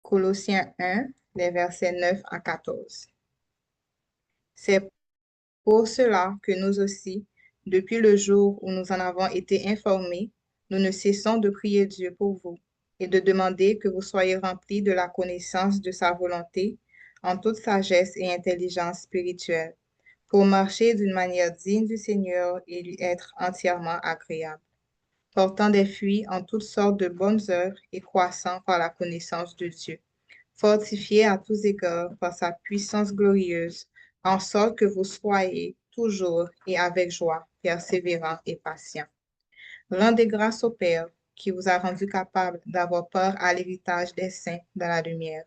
Colossiens 1, les versets 9 à 14. C'est pour cela que nous aussi, depuis le jour où nous en avons été informés, nous ne cessons de prier Dieu pour vous et de demander que vous soyez remplis de la connaissance de sa volonté en toute sagesse et intelligence spirituelle, pour marcher d'une manière digne du Seigneur et lui être entièrement agréable, portant des fruits en toutes sortes de bonnes œuvres et croissant par la connaissance de Dieu, fortifié à tous égards par sa puissance glorieuse, en sorte que vous soyez toujours et avec joie, persévérants et patients. Rendez grâce au Père qui vous a rendu capable d'avoir part à l'héritage des saints dans la lumière,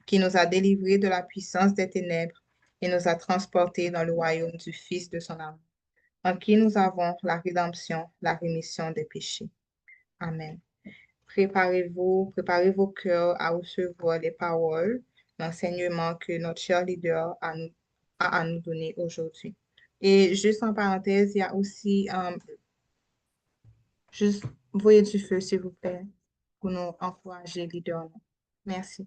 qui nous a délivrés de la puissance des ténèbres et nous a transportés dans le royaume du Fils de son amour, en qui nous avons la rédemption, la rémission des péchés. Amen. Préparez vos cœurs à recevoir les paroles, l'enseignement que notre cher leader a à nous donner aujourd'hui. Et juste en parenthèse, il y a aussi, juste, voyez du feu, s'il vous plaît, pour nous encourager, leader. Merci.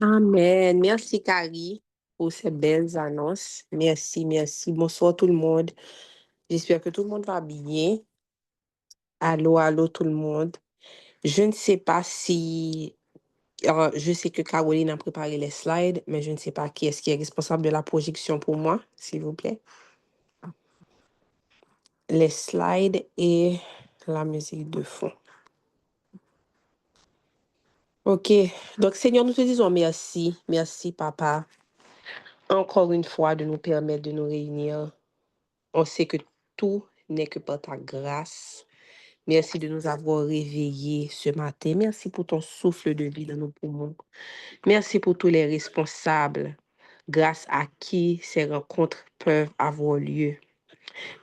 Amen. Merci, Carrie, pour ces belles annonces. Merci, merci. Bonsoir tout le monde. J'espère que tout le monde va bien. Allô, allô tout le monde. Je ne sais pas si... je sais que Caroline a préparé les slides, mais je ne sais pas qui est responsable de la projection pour moi, s'il vous plaît. Les slides et la musique de fond. OK. Donc, Seigneur, nous te disons merci. Merci, Papa. Encore une fois, de nous permettre de nous réunir. On sait que tout n'est que par ta grâce. Merci de nous avoir réveillés ce matin. Merci pour ton souffle de vie dans nos poumons. Merci pour tous les responsables, grâce à qui ces rencontres peuvent avoir lieu.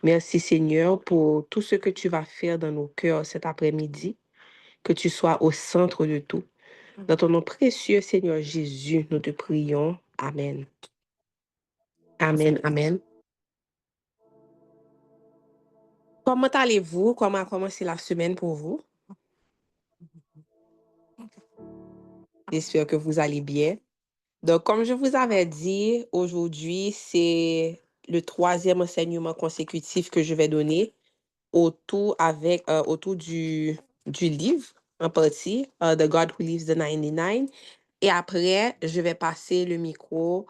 Merci Seigneur pour tout ce que tu vas faire dans nos cœurs cet après-midi. Que tu sois au centre de tout. Dans ton nom précieux Seigneur Jésus, nous te prions. Amen. Amen, amen. Comment allez-vous? Comment a commencé la semaine pour vous? J'espère que vous allez bien. Donc, comme je vous avais dit, aujourd'hui, c'est le 3e enseignement consécutif que je vais donner autour du livre, en partie, The God Who Leaves the 99. Et après, je vais passer le micro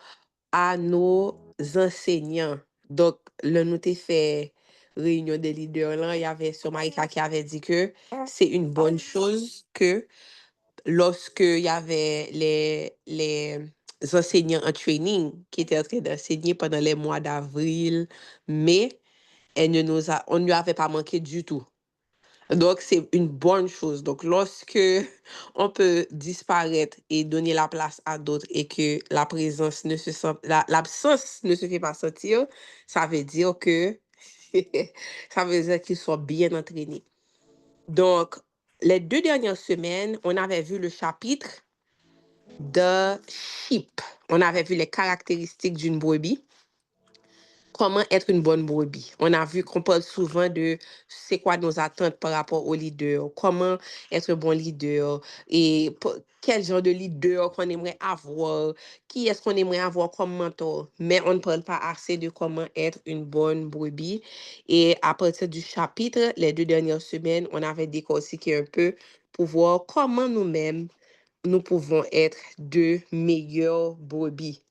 à nos enseignants. Donc, le nous t'ai fait réunion des leaders là, il y avait Somarika qui avait dit que c'est une bonne chose que lorsque il y avait les enseignants en training qui étaient en train d'enseigner pendant les mois d'avril, mai, on ne lui avait pas manqué du tout. Donc, c'est une bonne chose. Donc, lorsque on peut disparaître et donner la place à d'autres et que la présence ne se sent, l'absence ne se fait pas sentir, ça veut dire que ça veut dire qu'ils sont bien entraînés. Donc, les 2 dernières semaines, on avait vu le chapitre de sheep. On avait vu les caractéristiques d'une brebis. Comment être une bonne brebis. On a vu qu'on parle souvent de c'est quoi nos attentes par rapport au leader, comment être un bon leader et quel genre de leader qu'on aimerait avoir, qui est-ce qu'on aimerait avoir comme mentor. Mais on ne parle pas assez de comment être une bonne brebis. Et à partir du chapitre, les 2 dernières semaines, on avait décortiqué un peu pour voir comment nous-mêmes, nous pouvons être de meilleures brebis.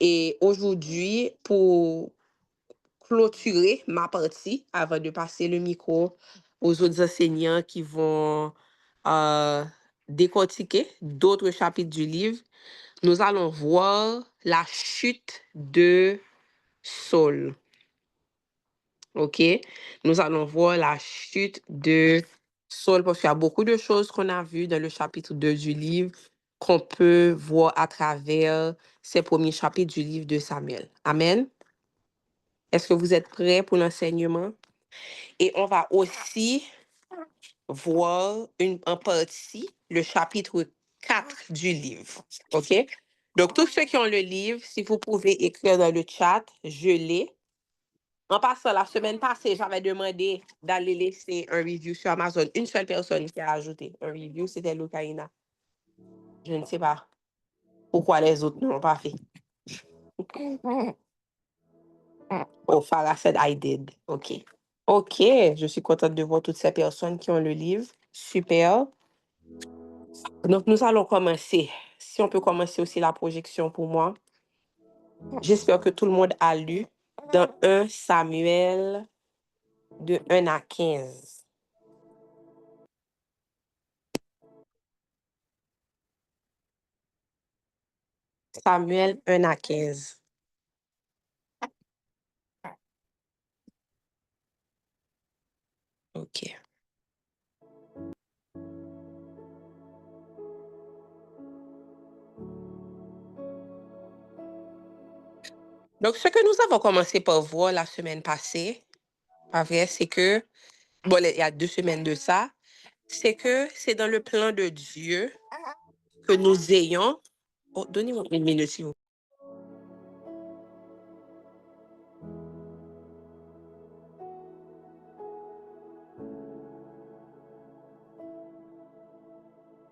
Et aujourd'hui, pour clôturer ma partie avant de passer le micro aux autres enseignants qui vont décortiquer d'autres chapitres du livre. Nous allons voir la chute de Saul. OK? Nous allons voir la chute de Saul parce qu'il y a beaucoup de choses qu'on a vues dans le chapitre 2 du livre qu'on peut voir à travers ces premiers chapitres du livre de Samuel. Amen. Est-ce que vous êtes prêts pour l'enseignement? Et on va aussi voir en partie le chapitre 4 du livre. OK? Donc, tous ceux qui ont le livre, si vous pouvez écrire dans le chat, je l'ai. En passant, la semaine passée, j'avais demandé d'aller laisser un review sur Amazon. Une seule personne qui a ajouté un review, c'était Lucaina. Je ne sais pas pourquoi les autres ne l'ont pas fait. Oh, Farah said I did. OK. OK, je suis contente de voir toutes ces personnes qui ont le livre. Super. Donc, nous allons commencer. Si on peut commencer aussi la projection pour moi. J'espère que tout le monde a lu dans 1 Samuel de 1 à 15. Samuel 1 à 15. OK. Donc, ce que nous avons commencé par voir la semaine passée, pas vrai, c'est que, bon, il y a 2 semaines de ça, c'est que c'est dans le plan de Dieu que nous ayons. Oh, donnez-moi une minute, s'il vous plaît.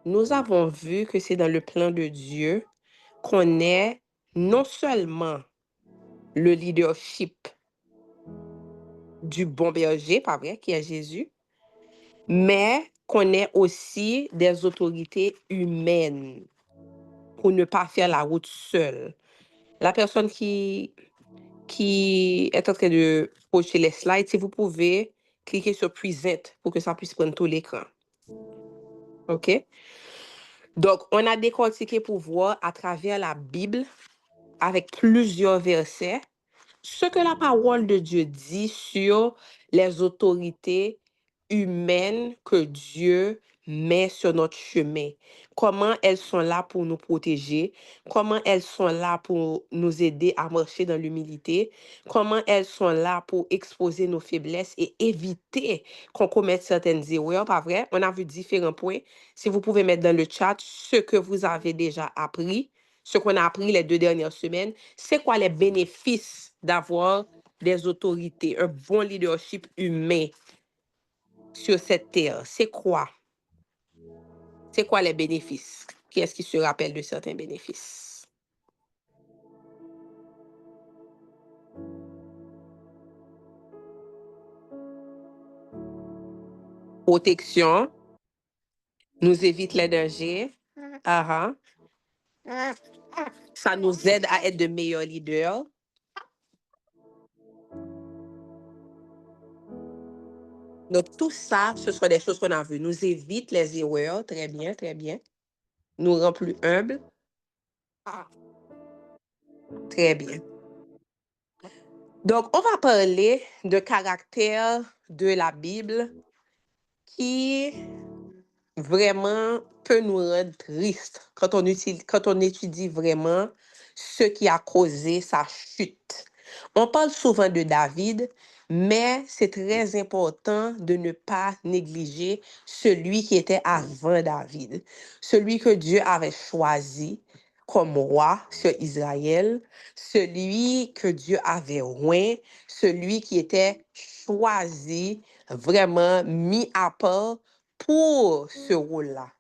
Nous avons vu que c'est dans le plan de Dieu qu'on ait non seulement le leadership du bon berger, pas vrai, qui est Jésus, mais qu'on ait aussi des autorités humaines pour ne pas faire la route seule. La personne qui est en train de projeter les slides, si vous pouvez cliquer sur Present pour que ça puisse prendre tout l'écran. OK? Donc, on a décortiqué pour voir à travers la Bible, avec plusieurs versets, ce que la parole de Dieu dit sur les autorités humaines que Dieu met sur notre chemin. Comment elles sont là pour nous protéger, comment elles sont là pour nous aider à marcher dans l'humilité, comment elles sont là pour exposer nos faiblesses et éviter qu'on commette certaines erreurs, pas vrai? On a vu différents points. Si vous pouvez mettre dans le chat ce que vous avez déjà appris, ce qu'on a appris les 2 dernières semaines, c'est quoi les bénéfices d'avoir des autorités, un bon leadership humain sur cette terre? C'est quoi? C'est quoi les bénéfices? Qui est-ce qui se rappelle de certains bénéfices? Protection, nous évite les dangers. Ah, ah. Ça nous aide à être de meilleurs leaders. Donc, tout ça, ce sont des choses qu'on a vues. Nous évite les erreurs. Très bien, très bien. Nous rend plus humbles. Très bien. Donc, on va parler de caractère de la Bible qui vraiment peut nous rendre tristes quand on étudie vraiment ce qui a causé sa chute. On parle souvent de David, mais c'est très important de ne pas négliger celui qui était avant David, celui que Dieu avait choisi comme roi sur Israël, celui que Dieu avait oint, celui qui était choisi, vraiment mis à part pour ce rôle-là.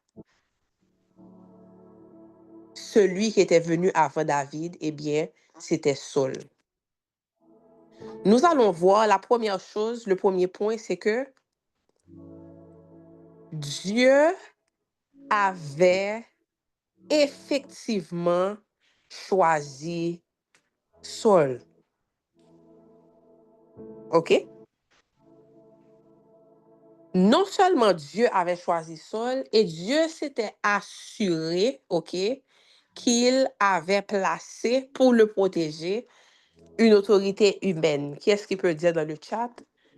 Celui qui était venu avant David, eh bien, c'était Saul. Nous allons voir la première chose, le premier point, c'est que Dieu avait effectivement choisi Saul. OK? Non seulement Dieu avait choisi Saul, et Dieu s'était assuré, OK, qu'il avait placé pour le protéger une autorité humaine. Qui est-ce qui peut dire dans le chat?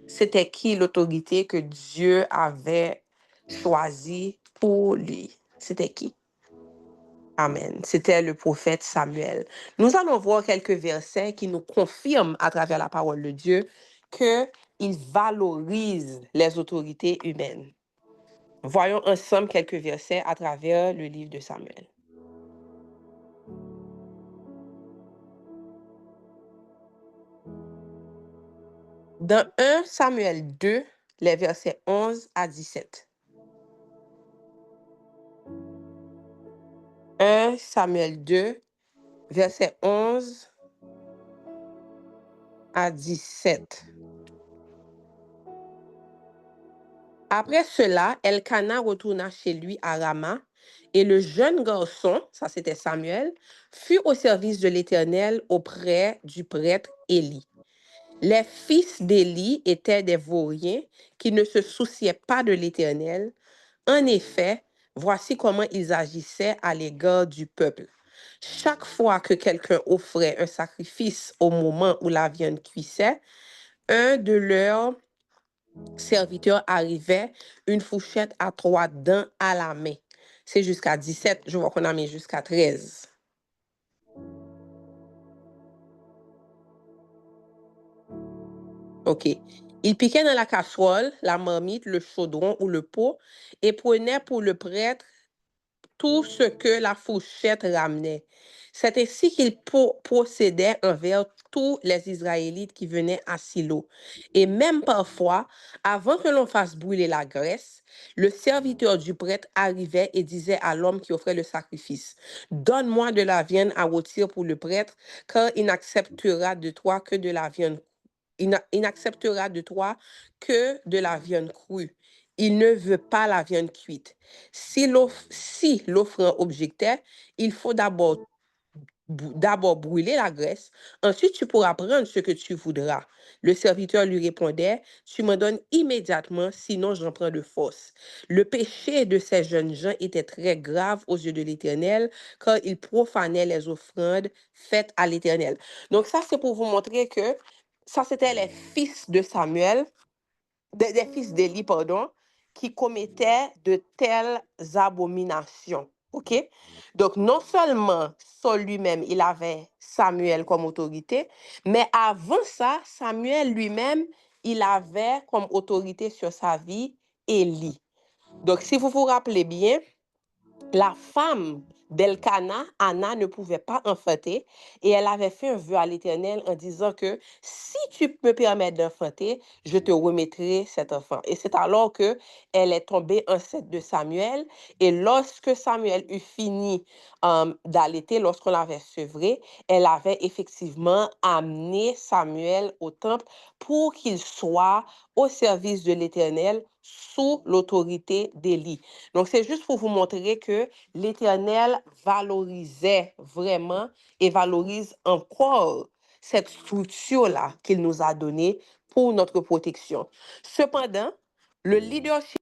C'était qui l'autorité que Dieu avait choisie pour lui? C'était qui? Amen. C'était le prophète Samuel. Nous allons voir quelques versets qui nous confirment à travers la parole de Dieu qu'il valorise les autorités humaines. Voyons ensemble quelques versets à travers le livre de Samuel. Dans 1 Samuel 2, les versets 11 à 17. 1 Samuel 2, versets 11 à 17. Après cela, Elkana retourna chez lui à Rama, et le jeune garçon, ça c'était Samuel, fut au service de l'Éternel auprès du prêtre Élie. Les fils d'Élie étaient des vauriens qui ne se souciaient pas de l'Éternel. En effet, voici comment ils agissaient à l'égard du peuple. Chaque fois que quelqu'un offrait un sacrifice au moment où la viande cuissait, un de leurs serviteurs arrivait, une fourchette à 3 dents à la main. C'est jusqu'à 17, je vois qu'on a mis jusqu'à 13. OK. Il piquait dans la casserole, la marmite, le chaudron ou le pot et prenait pour le prêtre tout ce que la fourchette ramenait. C'est ainsi qu'il procédait envers tous les Israélites qui venaient à Silo. Et même parfois, avant que l'on fasse brûler la graisse, le serviteur du prêtre arrivait et disait à l'homme qui offrait le sacrifice, donne-moi de la viande à rôtir pour le prêtre, car il n'acceptera de toi que de la viande. Il n'acceptera de toi que de la viande crue. Il ne veut pas la viande cuite. Si l'offrant objectait, il faut d'abord brûler la graisse, ensuite tu pourras prendre ce que tu voudras. Le serviteur lui répondait, tu m'en donnes immédiatement, sinon j'en prends de force. Le péché de ces jeunes gens était très grave aux yeux de l'Éternel, car ils profanaient les offrandes faites à l'Éternel. Donc ça, c'est pour vous montrer que ça, c'était les fils de Samuel, des fils d'Élie, pardon, qui commettaient de telles abominations. OK? Donc, non seulement Saul lui-même, il avait Samuel comme autorité, mais avant ça, Samuel lui-même, il avait comme autorité sur sa vie Élie. Donc, si vous vous rappelez bien, la femme d'Elkana, Anna, ne pouvait pas enfanter et elle avait fait un vœu à l'Éternel en disant que si tu me permets d'enfanter, je te remettrai cet enfant. Et c'est alors que elle est tombée enceinte de Samuel et lorsque Samuel eut fini d'allaiter, lorsqu'on l'avait sevré, elle avait effectivement amené Samuel au temple pour qu'il soit au service de l'Éternel sous l'autorité d'Élie. Donc, c'est juste pour vous montrer que l'Éternel valorisait vraiment et valorise encore cette structure-là qu'il nous a donnée pour notre protection. Cependant, le leadership...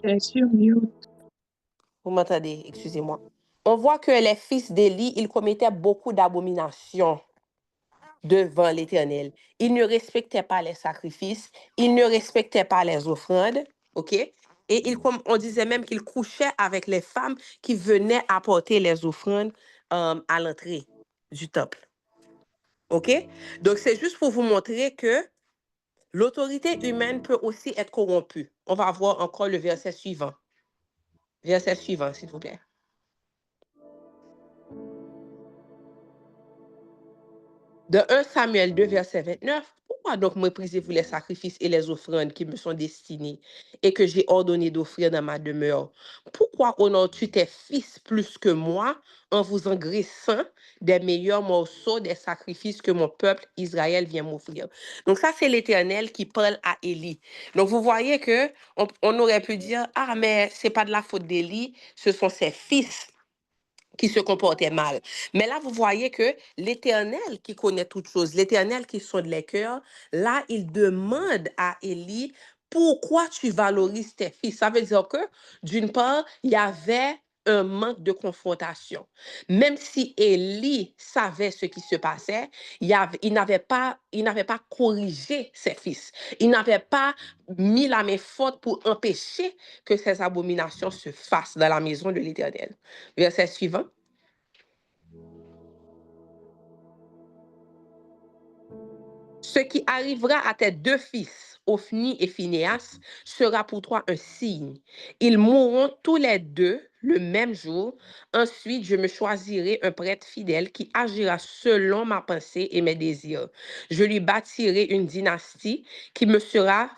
J'ai sur mute. Vous m'entendez? Excusez-moi. On voit que les fils d'Élie, ils commettaient beaucoup d'abominations devant l'Éternel. Ils ne respectaient pas les sacrifices, ils ne respectaient pas les offrandes, OK? Et on disait même qu'ils couchaient avec les femmes qui venaient apporter les offrandes à l'entrée du temple, OK? Donc, c'est juste pour vous montrer que l'autorité humaine peut aussi être corrompue. On va voir encore le verset suivant. Verset suivant, s'il vous plaît. De 1 Samuel 2, verset 29, pourquoi donc méprisez-vous les sacrifices et les offrandes qui me sont destinés et que j'ai ordonné d'offrir dans ma demeure? Pourquoi honores-tu tes fils plus que moi en vous engraissant des meilleurs morceaux des sacrifices que mon peuple Israël vient m'offrir? Donc ça, c'est l'Éternel qui parle à Élie. Donc vous voyez que on aurait pu dire, ah, mais c'est pas de la faute d'Élie, ce sont ses fils qui se comportait mal. Mais là, vous voyez que l'Éternel qui connaît toutes choses, l'Éternel qui sonde les cœurs, là, il demande à Élie, pourquoi tu valorises tes fils? Ça veut dire que, d'une part, il y avait un manque de confrontation. Même si Élie savait ce qui se passait, il n'avait pas corrigé ses fils. Il n'avait pas mis la main forte pour empêcher que ces abominations se fassent dans la maison de l'Éternel. Verset suivant. Ce qui arrivera à tes deux fils, Ophni et Phinéas, sera pour toi un signe. Ils mourront tous les deux le même jour. Ensuite, je me choisirai un prêtre fidèle qui agira selon ma pensée et mes désirs. Je lui bâtirai une dynastie qui me sera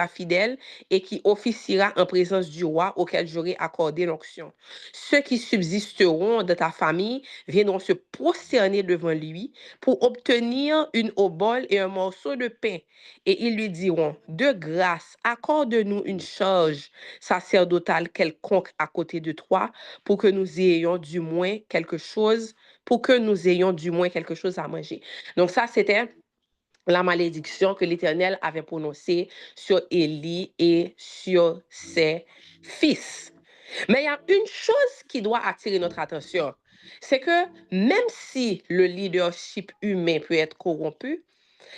fidèle et qui officiera en présence du roi auquel j'aurai accordé l'onction. Ceux qui subsisteront de ta famille viendront se prosterner devant lui pour obtenir une obole et un morceau de pain. Et ils lui diront, de grâce, accorde-nous une charge sacerdotale quelconque à côté de toi pour que nous ayons du moins quelque chose, à manger. Donc ça, c'était la malédiction que l'Éternel avait prononcée sur Élie et sur ses fils. Mais il y a une chose qui doit attirer notre attention, c'est que même si le leadership humain peut être corrompu,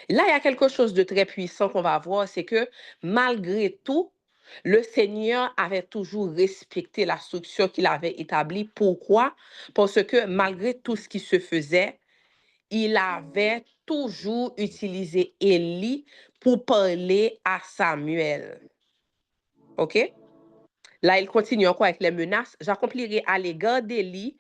là, il y a quelque chose de très puissant qu'on va voir, c'est que malgré tout, le Seigneur avait toujours respecté la structure qu'il avait établie. Pourquoi? Parce que malgré tout ce qui se faisait, il avait toujours utilisé Élie pour parler à Samuel. OK? Là, il continue encore avec les menaces. J'accomplirai à l'égard d'Élie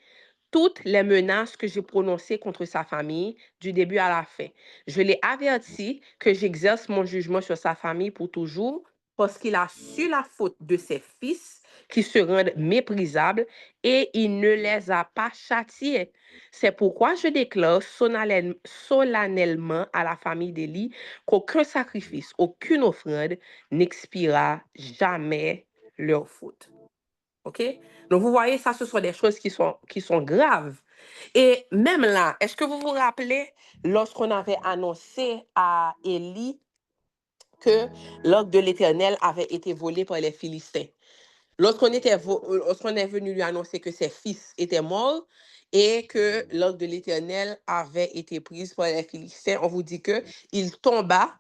toutes les menaces que j'ai prononcées contre sa famille du début à la fin. Je l'ai averti que j'exerce mon jugement sur sa famille pour toujours parce qu'il a su la faute de ses fils qui se rendent méprisables et il ne les a pas châtiés. C'est pourquoi je déclare solennellement à la famille d'Élie qu'aucun sacrifice, aucune offrande n'expiera jamais leur faute. OK? Donc, vous voyez, ça, ce sont des choses qui sont graves. Et même là, est-ce que vous vous rappelez, lorsqu'on avait annoncé à Élie que l'arche de l'Éternel avait été volée par les Philistins? Lorsqu'on est venu lui annoncer que ses fils étaient morts et que l'arche de l'Éternel avait été prise par les Philistins, on vous dit qu'il tomba,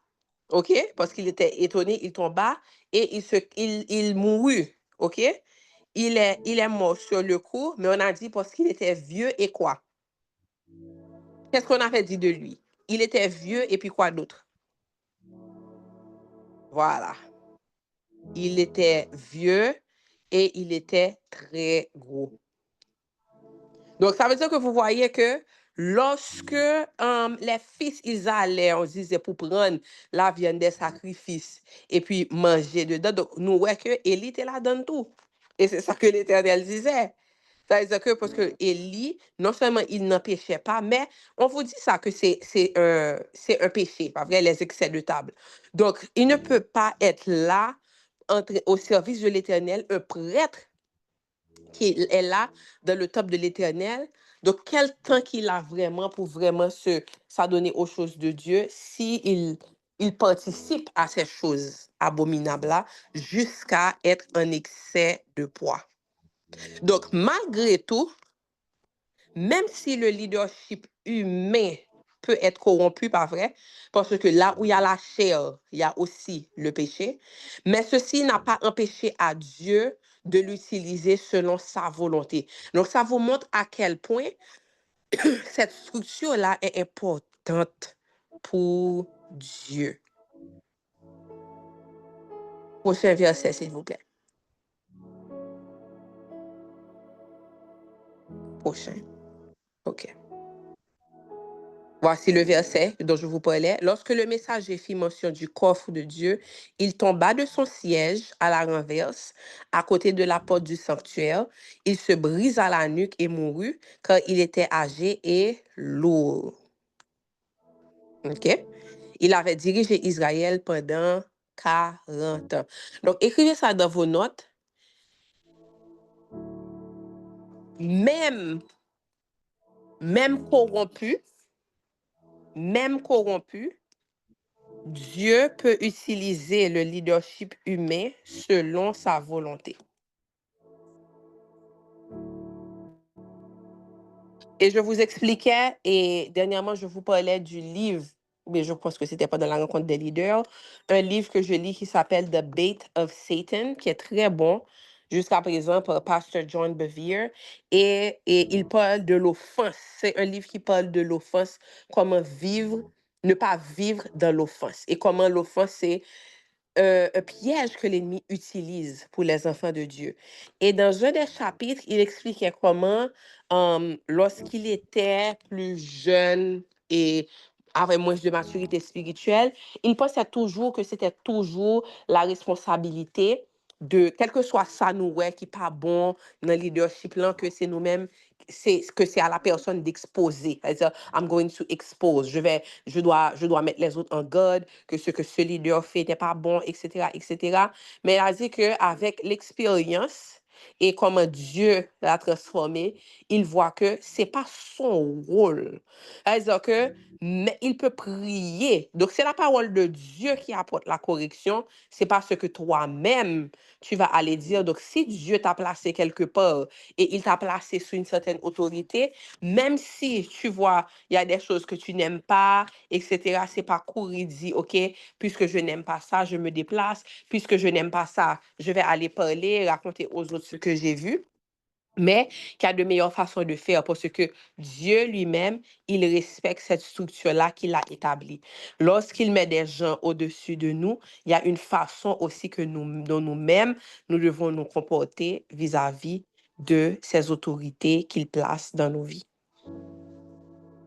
OK? Parce qu'il était étonné, il tomba et il mourut, OK? Il est mort sur le coup, mais on a dit parce qu'il était vieux et quoi? Qu'est-ce qu'on avait dit de lui? Il était vieux et puis quoi d'autre? Voilà. Il était vieux et il était très gros. Donc, ça veut dire que vous voyez que lorsque les fils, ils allaient, on disait, pour prendre la viande des sacrifices et puis manger dedans, donc nous voyons que Élie était là dans tout. Et c'est ça que l'Éternel disait. C'est-à-dire que parce que Élie, non seulement il n'en péchait pas, mais on vous dit ça que c'est un péché, pas vrai, les excès de table. Donc, il ne peut pas être là au service de l'Éternel, un prêtre qui est là dans le temple de l'Éternel. Donc, quel temps qu'il a vraiment pour vraiment s'adonner aux choses de Dieu si il participe à ces choses abominables-là jusqu'à être un excès de poids. Donc, malgré tout, même si le leadership humain peut être corrompu, pas vrai, parce que là où il y a la chair, il y a aussi le péché, mais ceci n'a pas empêché à Dieu de l'utiliser selon sa volonté. Donc, ça vous montre à quel point cette structure-là est importante pour Dieu. Prochain verset, s'il vous plaît. Prochain. OK. Voici le verset dont je vous parlais. Lorsque le messager fit mention du coffre de Dieu, il tomba de son siège à la renverse, à côté de la porte du sanctuaire. Il se brisa la nuque et mourut, car il était âgé et lourd. OK? Il avait dirigé Israël pendant 40 ans. Donc, écrivez ça dans vos notes. Même corrompu, Dieu peut utiliser le leadership humain selon sa volonté. Et je vous expliquais, et dernièrement, je vous parlais du livre, mais je pense que c'était pas dans la rencontre des leaders, un livre que je lis qui s'appelle The Bait of Satan, qui est très bon, jusqu'à présent, par Pastor John Bevere, et il parle de l'offense. C'est un livre qui parle de l'offense, comment vivre, ne pas vivre dans l'offense, et comment l'offense, c'est un piège que l'ennemi utilise pour les enfants de Dieu. Et dans un des chapitres, il expliquait comment, lorsqu'il était plus jeune et avait moins de maturité spirituelle, il pensait toujours que c'était toujours la responsabilité de, quel que soit ça nous ouais, qui pas bon dans le leadership là, que c'est nous-mêmes, c'est à la personne d'exposer. C'est-à-dire, I'm going to expose. Je dois mettre les autres en garde, que ce leader fait n'est pas bon, etc., etc. Mais il a dit qu'avec l'expérience et comment Dieu l'a transformé, il voit que c'est pas son rôle. C'est-à-dire que mais il peut prier. Donc, c'est la parole de Dieu qui apporte la correction. C'est pas ce que toi-même, tu vas aller dire. Donc, si Dieu t'a placé quelque part et il t'a placé sous une certaine autorité, même si tu vois, il y a des choses que tu n'aimes pas, etc., c'est pas courir, dire, OK, puisque je n'aime pas ça, je me déplace. Puisque je n'aime pas ça, je vais aller parler, raconter aux autres ce que j'ai vu. Mais qu'il y a de meilleures façons de faire parce que Dieu lui-même, il respecte cette structure-là qu'il a établie. Lorsqu'il met des gens au-dessus de nous, il y a une façon aussi que dont nous-mêmes, nous devons nous comporter vis-à-vis de ces autorités qu'il place dans nos vies.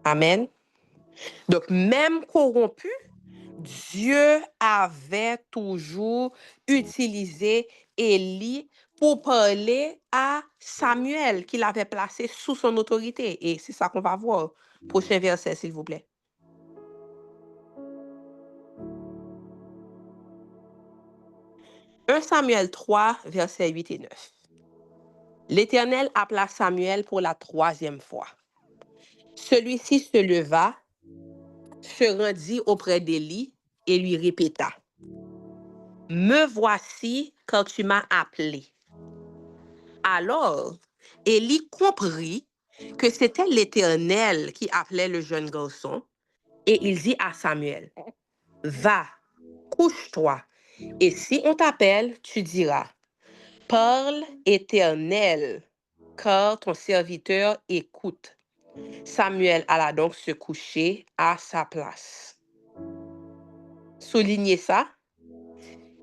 Amen. Donc, même corrompu, Dieu avait toujours utilisé Élie pour parler à Samuel qu'il avait placé sous son autorité. Et c'est ça qu'on va voir. Prochain verset, s'il vous plaît. 1 Samuel 3, versets 8 et 9. L'Éternel appela Samuel pour la 3e fois. Celui-ci se leva, se rendit auprès d'Élie et lui répéta, « Me voici quand tu m'as appelé. » Alors, Élie comprit que c'était l'Éternel qui appelait le jeune garçon, et il dit à Samuel, « Va, couche-toi, et si on t'appelle, tu diras, « Parle, Éternel, car ton serviteur écoute. » Samuel alla donc se coucher à sa place. Soulignez ça.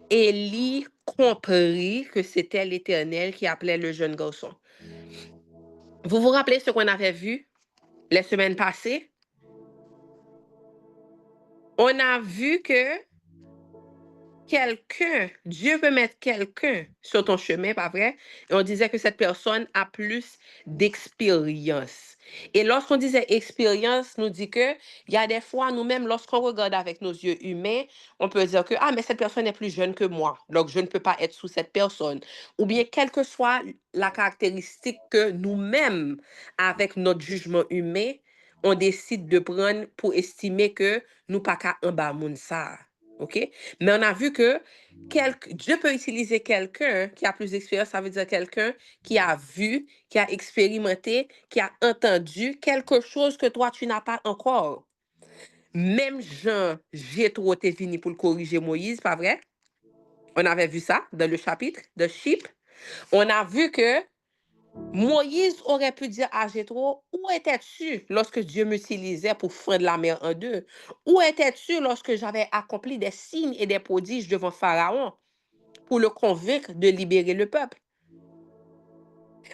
Élie comprit que c'était l'Éternel qui appelait le jeune garçon. Vous vous rappelez ce qu'on avait vu les semaines passées? On a vu que Dieu peut mettre quelqu'un sur ton chemin, pas vrai? Et on disait que cette personne a plus d'expérience. Et lorsqu'on disait expérience, nous dit que il y a des fois, nous-mêmes, lorsqu'on regarde avec nos yeux humains, on peut dire que, ah, mais cette personne est plus jeune que moi, donc je ne peux pas être sous cette personne. Ou bien, quelle que soit la caractéristique que nous-mêmes, avec notre jugement humain, on décide de prendre pour estimer que nous pas qu'à en bas moun ça. OK? Mais on a vu que Dieu peut utiliser quelqu'un qui a plus d'expérience, ça veut dire quelqu'un qui a vu, qui a expérimenté, qui a entendu quelque chose que toi, tu n'as pas encore. Même Jean, Jétro était venu pour le corriger Moïse, pas vrai? On avait vu ça dans le chapitre de Chypre. On a vu que Moïse aurait pu dire à Jétro, où étais-tu lorsque Dieu m'utilisait pour fendre la mer en deux? Où étais-tu lorsque j'avais accompli des signes et des prodiges devant Pharaon pour le convaincre de libérer le peuple?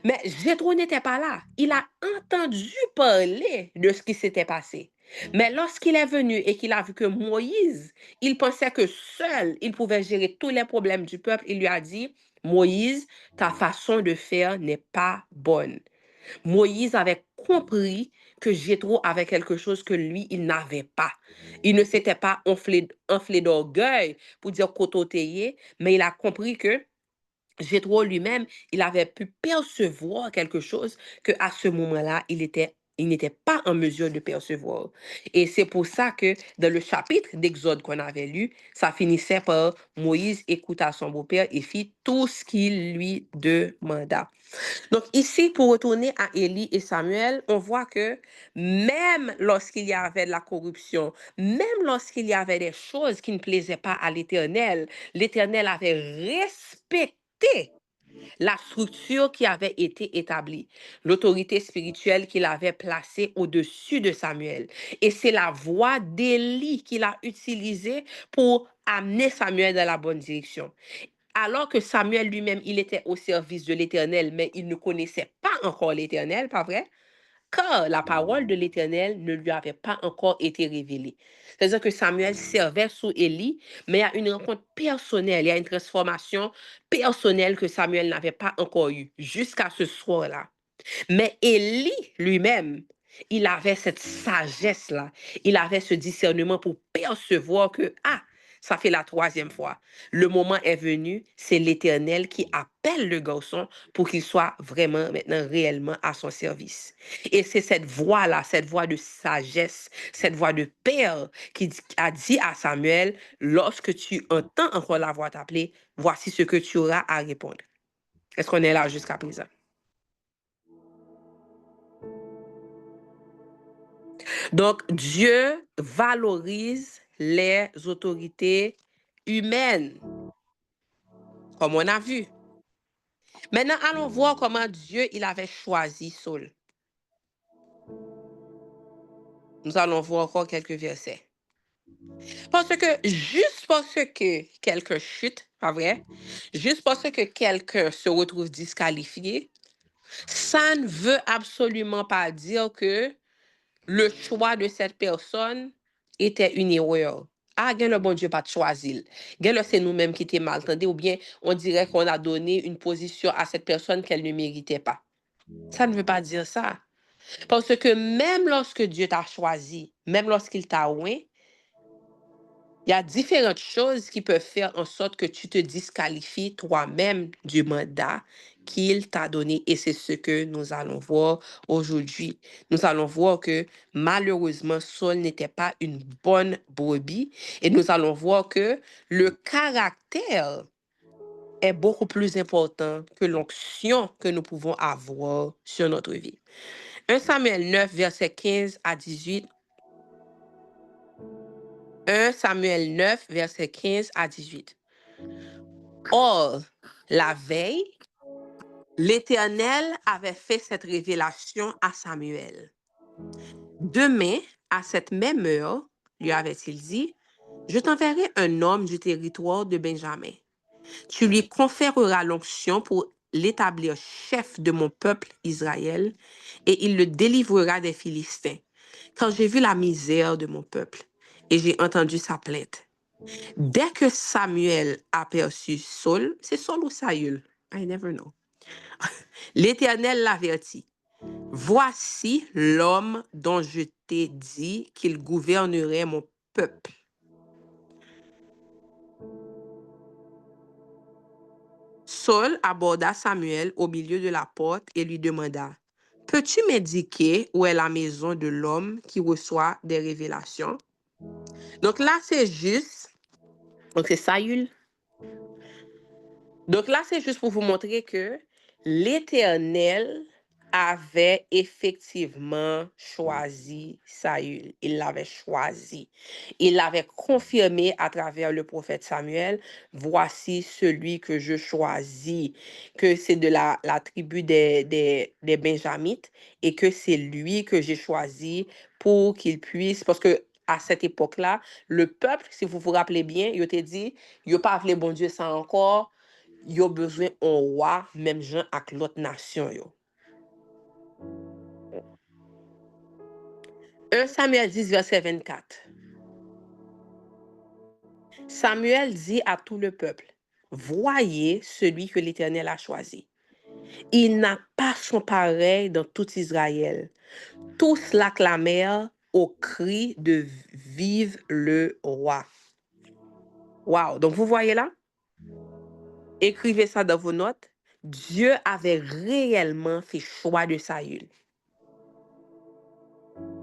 Mais Jétro n'était pas là. Il a entendu parler de ce qui s'était passé. Mais lorsqu'il est venu et qu'il a vu que Moïse, il pensait que seul, il pouvait gérer tous les problèmes du peuple, il lui a dit, Moïse, ta façon de faire n'est pas bonne. Moïse avait compris que Jétro avait quelque chose que lui, il n'avait pas. Il ne s'était pas enflé d'orgueil pour dire côté, mais il a compris que Jétro lui-même, il avait pu percevoir quelque chose que à ce moment-là, il était Il n'était pas en mesure de percevoir. Et c'est pour ça que dans le chapitre d'Exode qu'on avait lu, ça finissait par Moïse écouta son beau-père et fit tout ce qu'il lui demanda. Donc ici, pour retourner à Élie et Samuel, on voit que même lorsqu'il y avait de la corruption, même lorsqu'il y avait des choses qui ne plaisaient pas à l'Éternel avait respecté la structure qui avait été établie, l'autorité spirituelle qu'il avait placée au-dessus de Samuel. Et c'est la voix d'Élie qu'il a utilisée pour amener Samuel dans la bonne direction. Alors que Samuel lui-même, il était au service de l'Éternel, mais il ne connaissait pas encore l'Éternel, pas vrai? Car la parole de l'Éternel ne lui avait pas encore été révélée. C'est-à-dire que Samuel servait sous Élie, mais il y a une rencontre personnelle, il y a une transformation personnelle que Samuel n'avait pas encore eue jusqu'à ce soir-là. Mais Élie lui-même, il avait cette sagesse-là. Il avait ce discernement pour percevoir que, ça fait la 3e fois. Le moment est venu, c'est l'Éternel qui appelle le garçon pour qu'il soit vraiment maintenant réellement à son service. Et c'est cette voix-là, cette voix de sagesse, cette voix de père qui a dit à Samuel, lorsque tu entends encore la voix t'appeler, voici ce que tu auras à répondre. Est-ce qu'on est là jusqu'à présent? Donc, Dieu valorise les autorités humaines, comme on a vu. Maintenant, allons voir comment Dieu il avait choisi Saul. Nous allons voir encore quelques versets. Parce que juste parce que quelqu'un chute, pas vrai? Juste parce que quelqu'un se retrouve disqualifié, ça ne veut absolument pas dire que le choix de cette personne était une erreur. Le bon Dieu pas choisi. C'est nous-mêmes qui t'es malentendus ou bien on dirait qu'on a donné une position à cette personne qu'elle ne méritait pas. Ça ne veut pas dire ça. Parce que même lorsque Dieu t'a choisi, même lorsqu'il t'a oint, il y a différentes choses qui peuvent faire en sorte que tu te disqualifies toi-même du mandat qu'il t'a donné. Et c'est ce que nous allons voir aujourd'hui. Nous allons voir que malheureusement, Saul n'était pas une bonne brebis. Et nous allons voir que le caractère est beaucoup plus important que l'onction que nous pouvons avoir sur notre vie. 1 Samuel 9, verset 15 à 18. 1 Samuel 9, verset 15 à 18. Or, la veille, l'Éternel avait fait cette révélation à Samuel. Demain, à cette même heure, lui avait-il dit, je t'enverrai un homme du territoire de Benjamin. Tu lui conféreras l'onction pour l'établir chef de mon peuple Israël, et il le délivrera des Philistins. Quand j'ai vu la misère de mon peuple, et j'ai entendu sa plainte. Dès que Samuel aperçut Saul, c'est Saul ou Saül? I never know. L'Éternel l'avertit. Voici l'homme dont je t'ai dit qu'il gouvernerait mon peuple. Saul aborda Samuel au milieu de la porte et lui demanda, peux-tu m'indiquer où est la maison de l'homme qui reçoit des révélations? Donc là, c'est juste, donc c'est Saül. Donc là, c'est juste pour vous montrer que l'Éternel avait effectivement choisi Saül. Il l'avait choisi. Il l'avait confirmé à travers le prophète Samuel. Voici celui que je choisis, que c'est de la tribu des Benjamites et que c'est lui que j'ai choisi pour qu'il puisse, parce que à cette époque-là, le peuple, si vous vous rappelez bien, il t'a dit, il n'a pas appelé bon Dieu ça encore, il a besoin d'un roi, même gens avec l'autre nation. 1 Samuel 10, verset 24. Samuel dit à tout le peuple, voyez celui que l'Éternel a choisi. Il n'a pas son pareil dans tout Israël. Tous l'acclamèrent au cri de vive le roi. Wow, donc vous voyez là? Écrivez ça dans vos notes. Dieu avait réellement fait choix de Saül.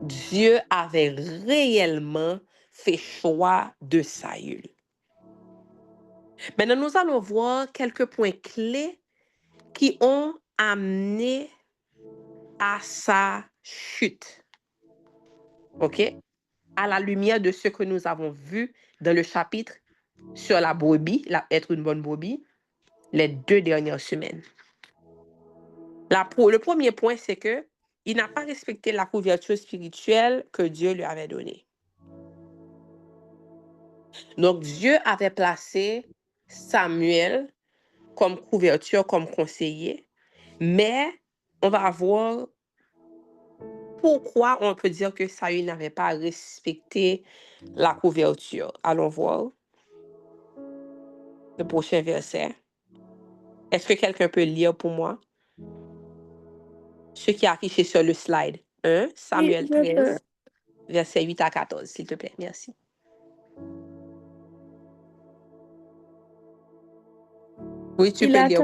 Dieu avait réellement fait choix de Saül. Maintenant, nous allons voir quelques points clés qui ont amené à sa chute. OK? À la lumière de ce que nous avons vu dans le chapitre sur la brebis, être une bonne brebis, les 2 dernières semaines. Le premier point, c'est que il n'a pas respecté la couverture spirituelle que Dieu lui avait donnée. Donc, Dieu avait placé Samuel comme couverture, comme conseiller, mais on va voir pourquoi on peut dire que Saül n'avait pas respecté la couverture. Allons voir le prochain verset. Est-ce que quelqu'un peut lire pour moi ce qui est affiché sur le slide? 1 Oui, Samuel je peux. 13, versets 8 à 14, s'il te plaît. Merci. Oui, tu Il peux lire.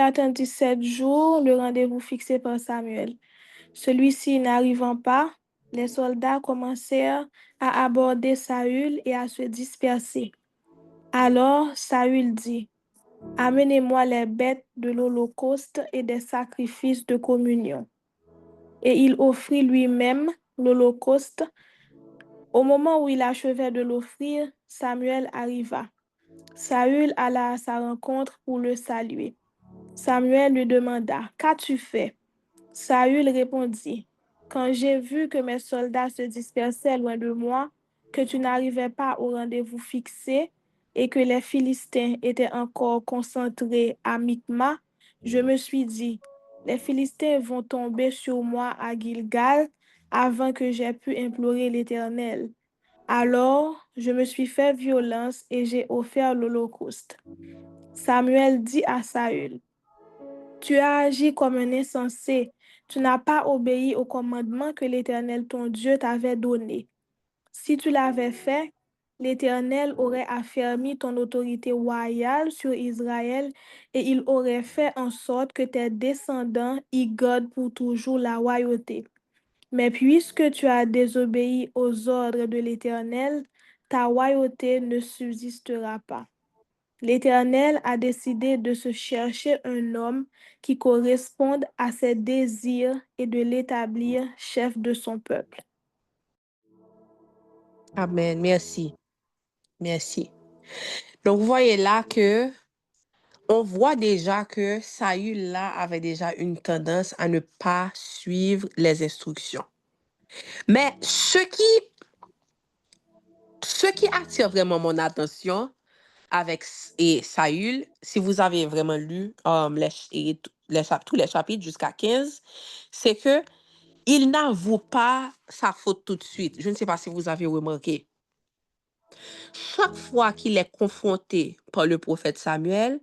attendit 7 jours, le rendez-vous fixé par Samuel. Celui-ci n'arrivant pas, les soldats commencèrent à aborder Saül et à se disperser. Alors Saül dit, amenez-moi les bêtes de l'Holocauste et des sacrifices de communion. Et il offrit lui-même l'Holocauste. Au moment où il achevait de l'offrir, Samuel arriva. Saül alla à sa rencontre pour le saluer. Samuel lui demanda, qu'as-tu fait? Saül répondit, quand j'ai vu que mes soldats se dispersaient loin de moi, que tu n'arrivais pas au rendez-vous fixé et que les Philistins étaient encore concentrés à Michma, je me suis dit, les Philistins vont tomber sur moi à Gilgal avant que j'aie pu implorer l'Éternel. Alors, je me suis fait violence et j'ai offert l'Holocauste. Samuel dit à Saül, tu as agi comme un insensé. Tu n'as pas obéi au commandement que l'Éternel ton Dieu t'avait donné. Si tu l'avais fait, l'Éternel aurait affermi ton autorité royale sur Israël et il aurait fait en sorte que tes descendants y gardent pour toujours la royauté. Mais puisque tu as désobéi aux ordres de l'Éternel, ta royauté ne subsistera pas. L'Éternel a décidé de se chercher un homme qui corresponde à ses désirs et de l'établir chef de son peuple. Amen. Merci. Merci. Donc, vous voyez là que on voit déjà que Saül là avait déjà une tendance à ne pas suivre les instructions. Mais ce qui attire vraiment mon attention avec Saül, si vous avez vraiment lu tous les chapitres jusqu'à 15, c'est que il n'avoue pas sa faute tout de suite. Je ne sais pas si vous avez remarqué. Chaque fois qu'il est confronté par le prophète Samuel,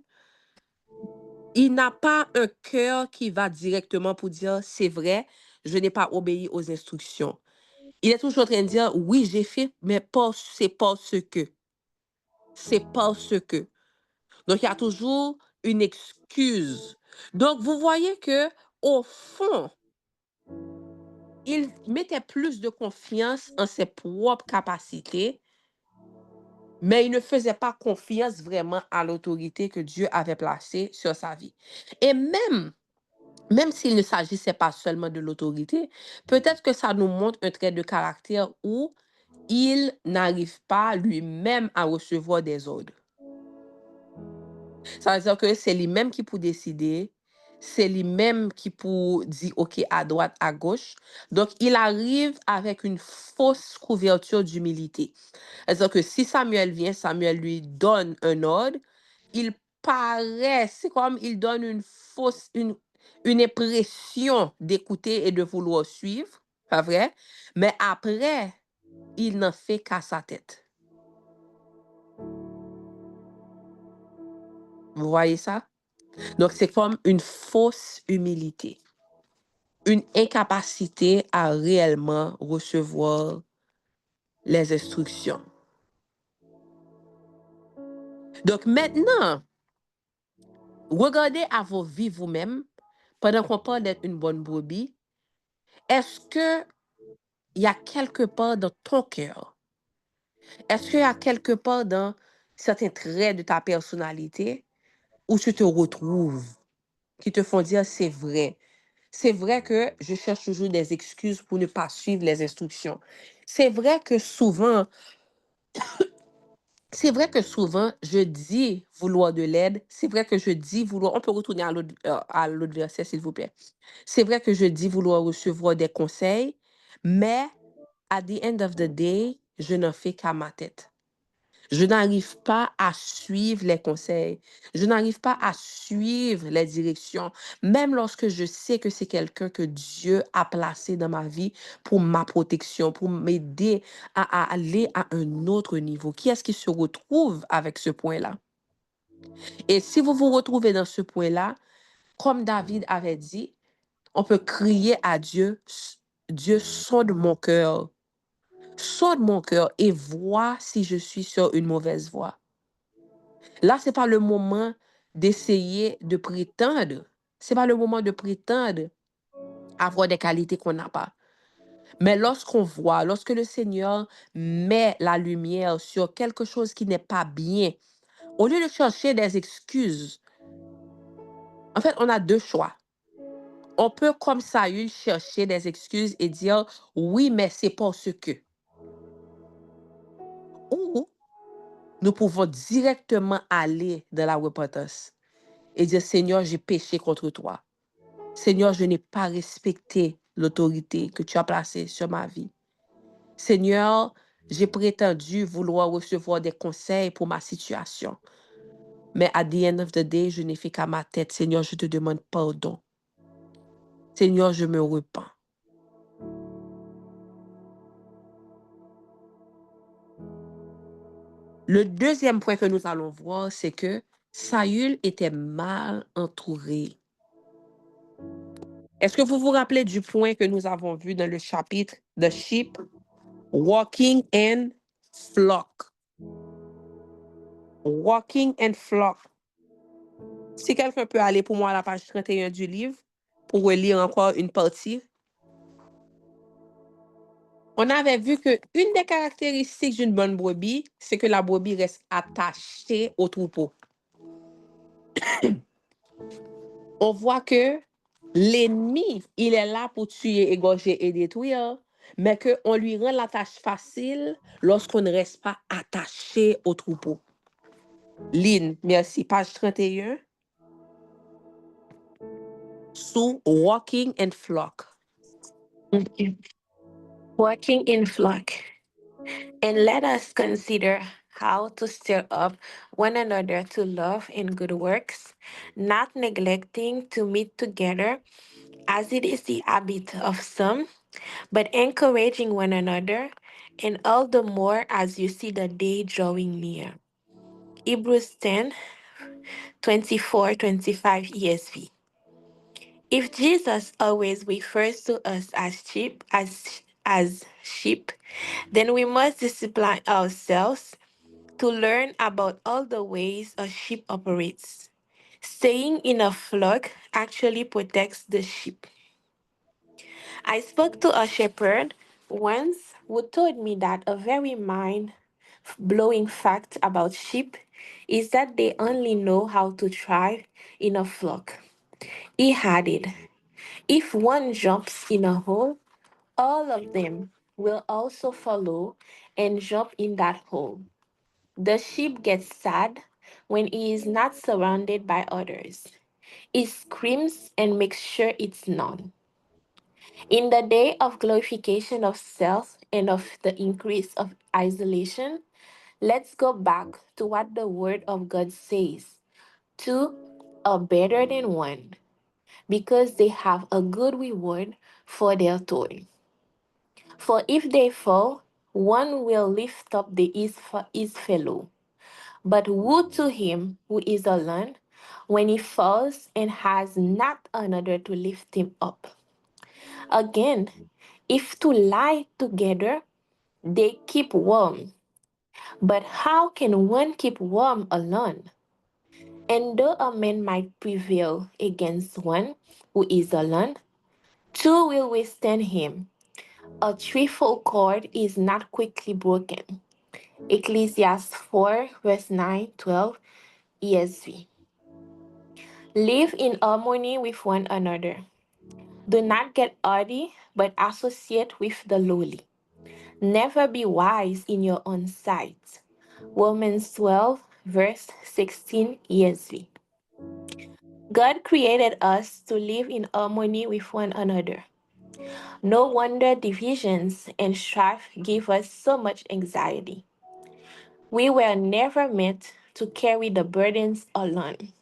il n'a pas un cœur qui va directement pour dire, c'est vrai, je n'ai pas obéi aux instructions. Il est toujours en train de dire, oui, j'ai fait, mais c'est parce que. C'est parce que. Donc, il y a toujours une excuse. Donc, vous voyez que, au fond, il mettait plus de confiance en ses propres capacités, mais il ne faisait pas confiance vraiment à l'autorité que Dieu avait placée sur sa vie. Et même s'il ne s'agissait pas seulement de l'autorité, peut-être que ça nous montre un trait de caractère où il n'arrive pas lui-même à recevoir des ordres. Ça veut dire que c'est lui-même qui peut décider, c'est lui-même qui peut dire OK à droite, à gauche. Donc, il arrive avec une fausse couverture d'humilité. C'est-à-dire que si Samuel vient, Samuel lui donne un ordre, il paraît, c'est comme il donne une impression d'écouter et de vouloir suivre, pas vrai? Mais après, il n'en fait qu'à sa tête. Vous voyez ça? Donc, c'est comme une fausse humilité, une incapacité à réellement recevoir les instructions. Donc, maintenant, regardez à vos vies vous-même, pendant qu'on parle d'être une bonne brebis, Est-ce que il y a quelque part dans ton cœur, est-ce qu'il y a quelque part dans certains traits de ta personnalité où tu te retrouves, qui te font dire c'est vrai? C'est vrai que je cherche toujours des excuses pour ne pas suivre les instructions. C'est vrai que souvent, c'est vrai que souvent, je dis vouloir de l'aide. C'est vrai que je dis vouloir. On peut retourner à l'autre verset, s'il vous plaît. C'est vrai que je dis vouloir recevoir des conseils, mais at the end of the day, je n'en fais qu'à ma tête. Je n'arrive pas à suivre les conseils. Je n'arrive pas à suivre les directions, même lorsque je sais que c'est quelqu'un que Dieu a placé dans ma vie pour ma protection, pour m'aider à aller à un autre niveau. Qui est-ce qui se retrouve avec ce point-là? Et si vous vous retrouvez dans ce point-là, comme David avait dit, on peut crier à Dieu, Dieu, sonde mon cœur et vois si je suis sur une mauvaise voie. Là, ce n'est pas le moment d'essayer de prétendre. Ce n'est pas le moment de prétendre avoir des qualités qu'on n'a pas. Mais lorsqu'on voit, lorsque le Seigneur met la lumière sur quelque chose qui n'est pas bien, au lieu de chercher des excuses, en fait, on a deux choix. On peut, comme Saül, chercher des excuses et dire oui, mais c'est parce que. Ou nous pouvons directement aller dans la repentance et dire Seigneur, j'ai péché contre toi. Seigneur, je n'ai pas respecté l'autorité que tu as placée sur ma vie. Seigneur, j'ai prétendu vouloir recevoir des conseils pour ma situation. Mais at the end of the day, je n'ai fait qu'à ma tête. Seigneur, je te demande pardon. Seigneur, je me repens. Le deuxième point que nous allons voir, c'est que Saül était mal entouré. Est-ce que vous vous rappelez du point que nous avons vu dans le chapitre The Sheep Walking and Flock? Walking and Flock. Si quelqu'un peut aller pour moi à la page 31 du livre pour relire encore une partie. On avait vu qu'une des caractéristiques d'une bonne brebis, c'est que la brebis reste attachée au troupeau. On voit que l'ennemi, il est là pour tuer, égorger et détruire, mais qu'on lui rend la tâche facile lorsqu'on ne reste pas attaché au troupeau. Lynn, merci. Page 31. Sous Walking and Flock. Okay. Walking in flock. And let us consider how to stir up one another to love and good works, not neglecting to meet together, as it is the habit of some, but encouraging one another, and all the more as you see the day drawing near. Hebrews 10 24-25 ESV. If Jesus always refers to us as sheep, then we must discipline ourselves to learn about all the ways a sheep operates. Staying in a flock actually protects the sheep. I spoke to a shepherd once who told me that a very mind blowing fact about sheep is that they only know how to thrive in a flock. He added, if one jumps in a hole, all of them will also follow and jump in that hole. The sheep gets sad when he is not surrounded by others. He screams and makes sure it's none. In the day of glorification of self and of the increase of isolation, let's go back to what the Word of God says. Two are better than one because they have a good reward for their toil. For if they fall, one will lift up his fellow. But woe to him who is alone when he falls and has not another to lift him up. Again, if two lie together, they keep warm. But how can one keep warm alone? And though a man might prevail against one who is alone, Two will withstand him. A threefold cord is not quickly broken. Ecclesiastes 4, verse 9, 12, ESV. Live in harmony with one another. Do not get hardy, but associate with the lowly. Never be wise in your own sight. Romans 12, verse 16, ESV. God created us to live in harmony with one another. No wonder divisions and strife give us so much anxiety. We were never meant to carry the burdens alone.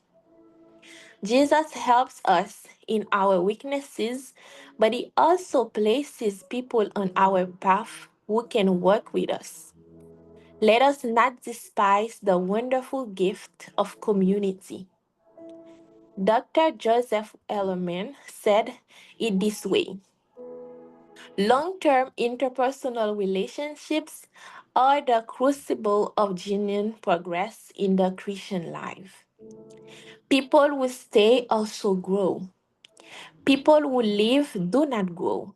Jesus helps us in our weaknesses, but He also places people on our path who can work with us. Let us not despise the wonderful gift of community. Dr. Joseph Ellerman said it this way: long-term interpersonal relationships are the crucible of genuine progress in the Christian life. People who stay also grow. People who leave do not grow.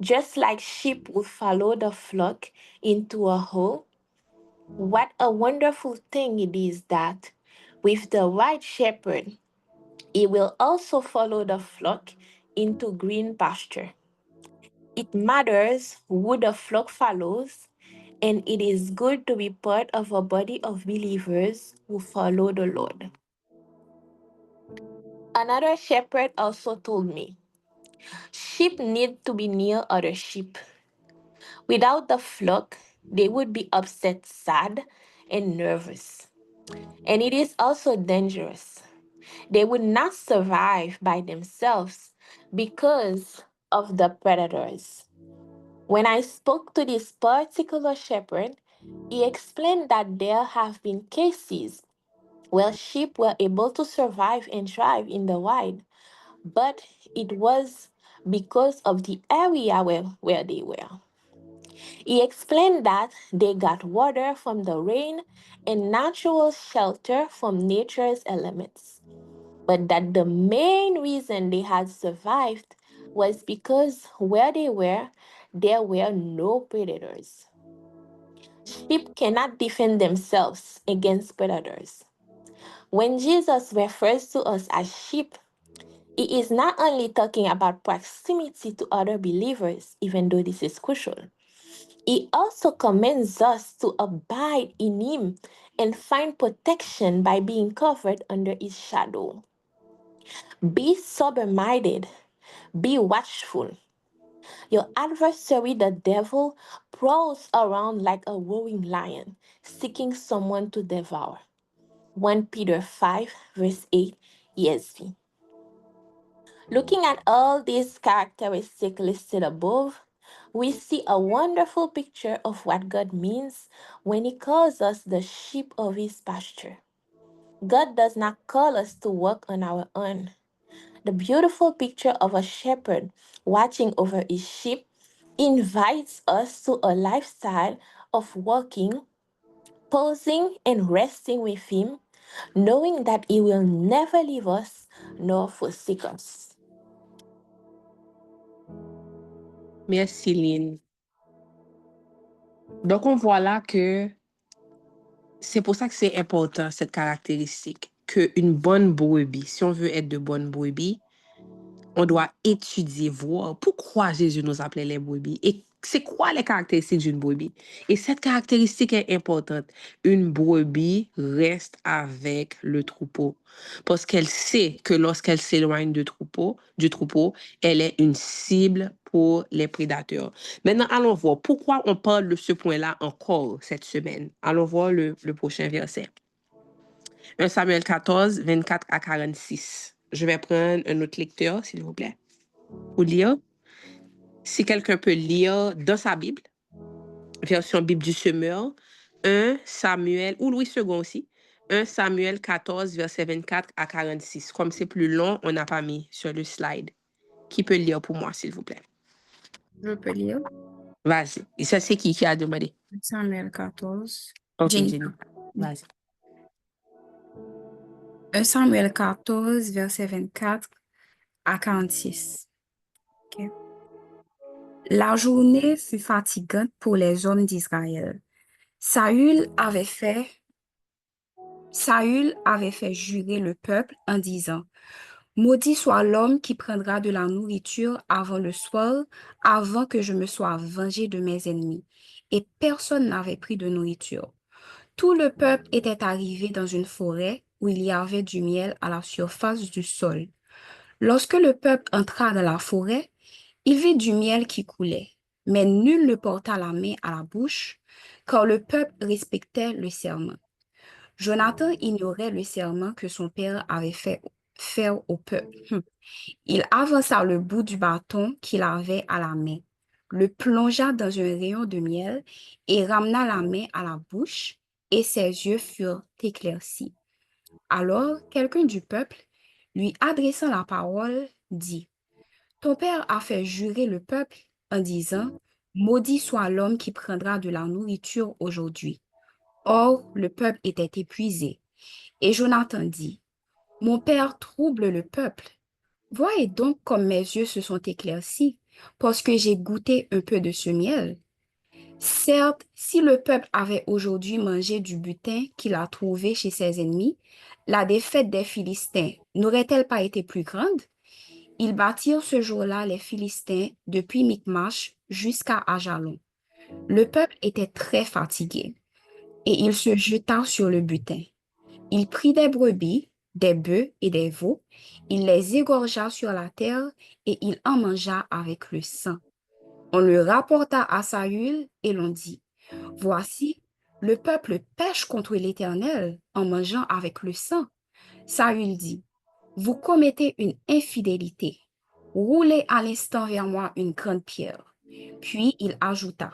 Just like sheep will follow the flock into a hole, what a wonderful thing it is that with the right shepherd, he will also follow the flock into green pasture. It matters who the flock follows, and it is good to be part of a body of believers who follow the Lord. Another shepherd also told me, sheep need to be near other sheep. Without the flock, they would be upset, sad, and nervous. And it is also dangerous. They would not survive by themselves because of the predators. When I spoke to this particular shepherd, he explained that there have been cases where sheep were able to survive and thrive in the wild, but it was because of the area where they were. He explained that they got water from the rain and natural shelter from nature's elements, but that the main reason they had survived was because where they were, there were no predators. Sheep cannot defend themselves against predators. When Jesus refers to us as sheep, he is not only talking about proximity to other believers, even though this is crucial. He also commands us to abide in Him and find protection by being covered under His shadow. Be sober minded, be watchful. Your adversary, the devil, prowls around like a roaring lion, seeking someone to devour. 1 Peter 5, verse 8, ESV. Looking at all these characteristics listed above, we see a wonderful picture of what God means when He calls us the sheep of His pasture. God does not call us to work on our own. The beautiful picture of a shepherd watching over his sheep invites us to a lifestyle of walking, pausing, and resting with Him, knowing that He will never leave us nor forsake us. Merci, Lynn. Donc, on voit là que c'est pour ça que c'est important, cette caractéristique, qu'une bonne brebis, si on veut être de bonnes brebis, on doit étudier, voir pourquoi Jésus nous appelait les brebis et c'est quoi les caractéristiques d'une brebis. Et cette caractéristique est importante. Une brebis reste avec le troupeau parce qu'elle sait que lorsqu'elle s'éloigne du troupeau, elle est une cible pour les prédateurs. Maintenant, allons voir pourquoi on parle de ce point-là encore cette semaine. Allons voir le prochain verset. 1 Samuel 14, 24 à 46. Je vais prendre un autre lecteur, s'il vous plaît, pour lire. Si quelqu'un peut lire dans sa Bible, version Bible du Semeur, 1 Samuel, ou Louis II aussi, 1 Samuel 14, verset 24 à 46. Comme c'est plus long, on n'a pas mis sur le slide. Qui peut lire pour moi, s'il vous plaît? Je peux lire. Vas-y. Et ça, c'est qui a demandé? Samuel 14. Ok, Jenny. Jenny. Vas-y. 1 Samuel 14, verset 24 à 46. Ok. La journée fut fatigante pour les hommes d'Israël. Saül avait fait, Saül avait fait jurer le peuple en disant, Maudit soit l'homme qui prendra de la nourriture avant le soir, avant que je me sois vengé de mes ennemis. Et personne n'avait pris de nourriture. Tout le peuple était arrivé dans une forêt où il y avait du miel à la surface du sol. Lorsque le peuple entra dans la forêt, il vit du miel qui coulait, mais nul ne porta la main à la bouche, car le peuple respectait le serment. Jonathan ignorait le serment que son père avait fait faire au peuple. Il avança le bout du bâton qu'il avait à la main, le plongea dans un rayon de miel et ramena la main à la bouche, et ses yeux furent éclaircis. Alors quelqu'un du peuple, lui adressant la parole, dit, Ton père a fait jurer le peuple en disant, Maudit soit l'homme qui prendra de la nourriture aujourd'hui. Or, le peuple était épuisé. Et Jonathan dit, Mon père trouble le peuple. Voyez donc comme mes yeux se sont éclaircis, parce que j'ai goûté un peu de ce miel. Certes, si le peuple avait aujourd'hui mangé du butin qu'il a trouvé chez ses ennemis, la défaite des Philistins n'aurait-elle pas été plus grande? Ils battirent ce jour-là les Philistins depuis Michmash jusqu'à Ajalon. Le peuple était très fatigué et il se jeta sur le butin. Il prit des brebis, des bœufs et des veaux, il les égorgea sur la terre et il en mangea avec le sang. On le rapporta à Saül et l'on dit, Voici, le peuple pêche contre l'Éternel en mangeant avec le sang. Saül dit, Vous commettez une infidélité. Roulez à l'instant vers moi une grande pierre. Puis il ajouta,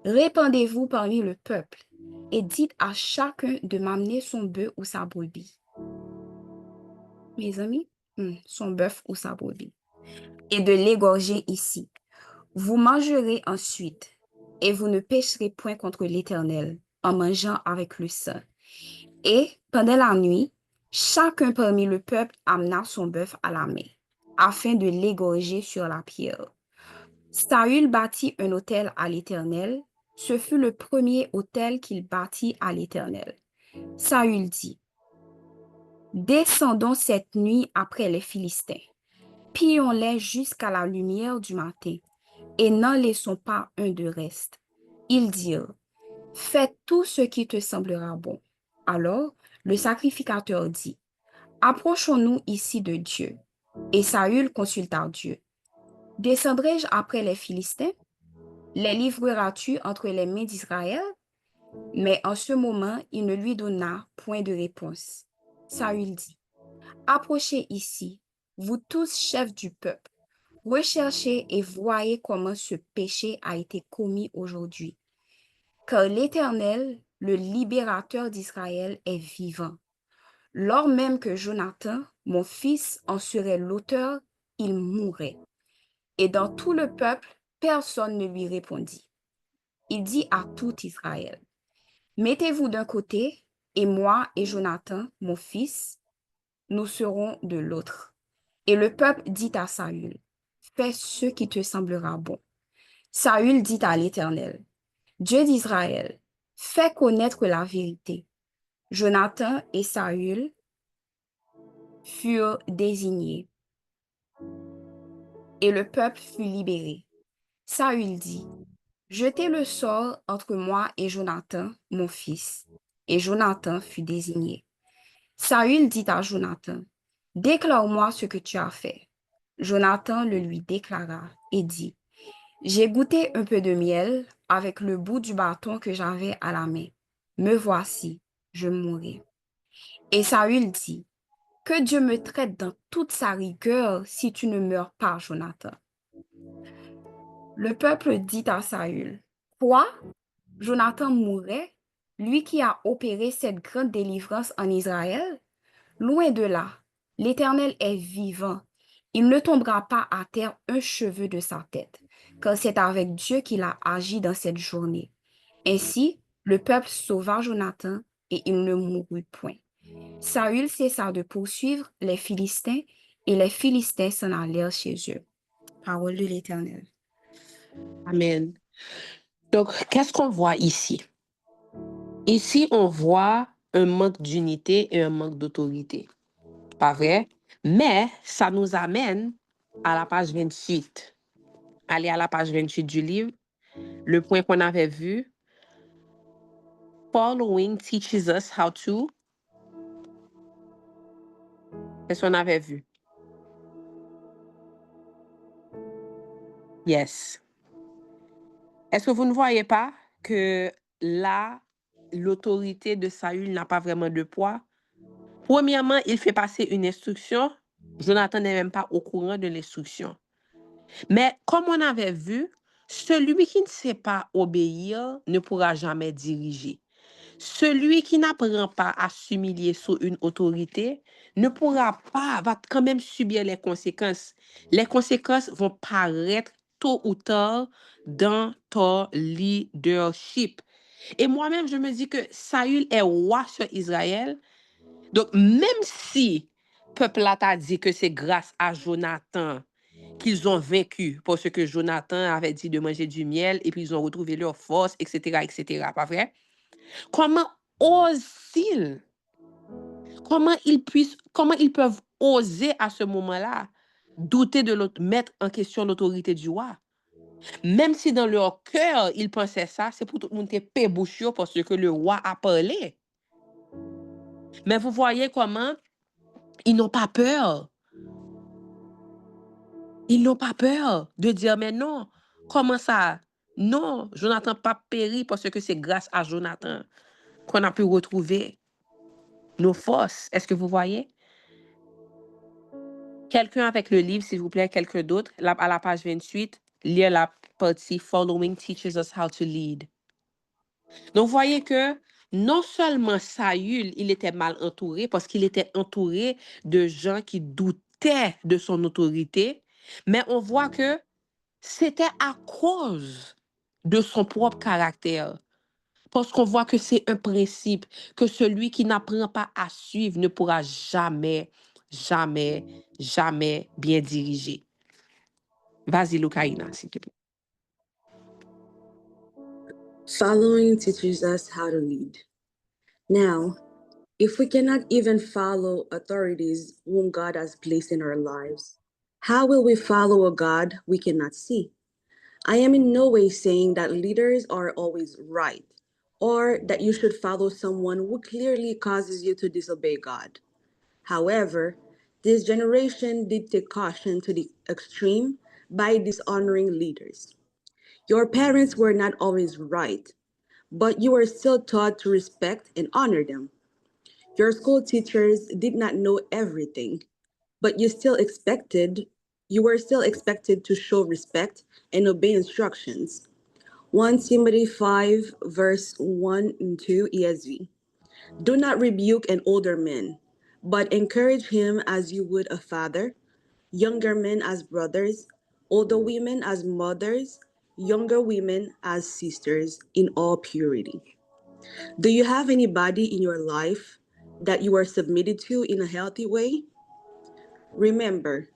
Répandez-vous parmi le peuple et dites à chacun de m'amener son bœuf ou sa brebis. Mes amis, son bœuf ou sa brebis. Et de l'égorger ici. Vous mangerez ensuite, et vous ne pécherez point contre l'Éternel en mangeant avec le sang. Et pendant la nuit, chacun parmi le peuple amena son bœuf à la main, afin de l'égorger sur la pierre. Saül bâtit un autel à l'Éternel. Ce fut le premier autel qu'il bâtit à l'Éternel. Saül dit, Descendons cette nuit après les Philistins. Pillons-les jusqu'à la lumière du matin, et n'en laissons pas un de reste. Ils dirent, Fais tout ce qui te semblera bon. Alors le sacrificateur dit, Approchons-nous ici de Dieu. Et Saül consulta Dieu. Descendrai-je après les Philistins? Les livreras-tu entre les mains d'Israël? Mais en ce moment, il ne lui donna point de réponse. Saül dit, Approchez ici, vous tous chefs du peuple. Recherchez et voyez comment ce péché a été commis aujourd'hui. Car l'Éternel, le libérateur d'Israël, est vivant. Lors même que Jonathan, mon fils, en serait l'auteur, il mourrait. Et dans tout le peuple, personne ne lui répondit. Il dit à tout Israël, Mettez-vous d'un côté, et moi et Jonathan, mon fils, nous serons de l'autre. Et le peuple dit à Saül, Fais ce qui te semblera bon. Saül dit à l'Éternel, Dieu d'Israël, fais connaître la vérité. Jonathan et Saül furent désignés, et le peuple fut libéré. Saül dit, Jetez le sort entre moi et Jonathan, mon fils. Et Jonathan fut désigné. Saül dit à Jonathan, Déclare-moi ce que tu as fait. Jonathan le lui déclara et dit, J'ai goûté un peu de miel avec le bout du bâton que j'avais à la main. Me voici, je mourrai. Et Saül dit, Que Dieu me traite dans toute sa rigueur si tu ne meurs pas, Jonathan. Le peuple dit à Saül, Quoi? Jonathan mourrait, lui qui a opéré cette grande délivrance en Israël? Loin de là, l'Éternel est vivant. Il ne tombera pas à terre un cheveu de sa tête, car c'est avec Dieu qu'il a agi dans cette journée. Ainsi, le peuple sauva Jonathan et il ne mourut point. Saül cessa de poursuivre les Philistins et les Philistins s'en allèrent chez eux. Parole de l'Éternel. Amen. Donc, qu'est-ce qu'on voit ici? Ici, on voit un manque d'unité et un manque d'autorité. Pas vrai? Mais ça nous amène à la page 28. Allez à la page 28 du livre. Le point qu'on avait vu. Following teaches us how to. Qu'est-ce qu'on avait vu? Yes. Est-ce que vous ne voyez pas que là, l'autorité de Saül n'a pas vraiment de poids? Premièrement, il fait passer une instruction. Jonathan n'est même pas au courant de l'instruction. Mais comme on avait vu, celui qui ne sait pas obéir ne pourra jamais diriger. Celui qui n'apprend pas à s'humilier sous une autorité ne pourra pas, va quand même subir les conséquences. Les conséquences vont paraître tôt ou tard dans ton leadership. Et moi-même, je me dis que Saül est roi sur Israël. Donc, même si le peuple là t'a dit que c'est grâce à Jonathan qu'ils ont vaincu, parce que Jonathan avait dit de manger du miel et puis ils ont retrouvé leur force, etc., etc., pas vrai? Comment osent-ils? Comment ils peuvent oser à ce moment-là douter de l'autre, mettre en question l'autorité du roi? Même si dans leur cœur, ils pensaient ça, c'est pour tout le monde te pébouchio parce que le roi a parlé. Mais vous voyez comment ils n'ont pas peur. Ils n'ont pas peur de dire, mais non, comment ça? Non, Jonathan pas péri parce que c'est grâce à Jonathan qu'on a pu retrouver nos forces. Est-ce que vous voyez? Quelqu'un avec le livre, s'il vous plaît, quelqu'un d'autre, à la page 28, lire la partie Following teaches us how to lead. Donc, vous voyez que non seulement Saül, il était mal entouré parce qu'il était entouré de gens qui doutaient de son autorité, mais on voit que c'était à cause de son propre caractère. Parce qu'on voit que c'est un principe, que celui qui n'apprend pas à suivre ne pourra jamais, jamais, jamais bien diriger. Vas-y, Lucaïna, s'il te plaît. Following teaches us how to lead. Now, if we cannot even follow authorities whom God has placed in our lives, how will we follow a God we cannot see? I am in no way saying that leaders are always right, or that you should follow someone who clearly causes you to disobey God. However, this generation did take caution to the extreme by dishonoring leaders. Your parents were not always right, but you were still taught to respect and honor them. Your school teachers did not know everything, but you were still expected to show respect and obey instructions. 1 Timothy 5, verse 1 and 2 ESV. Do not rebuke an older man, but encourage him as you would a father, younger men as brothers, older women as mothers, younger women as sisters in all purity. Do you have anybody in your life that you are submitted to in a healthy way? Remember,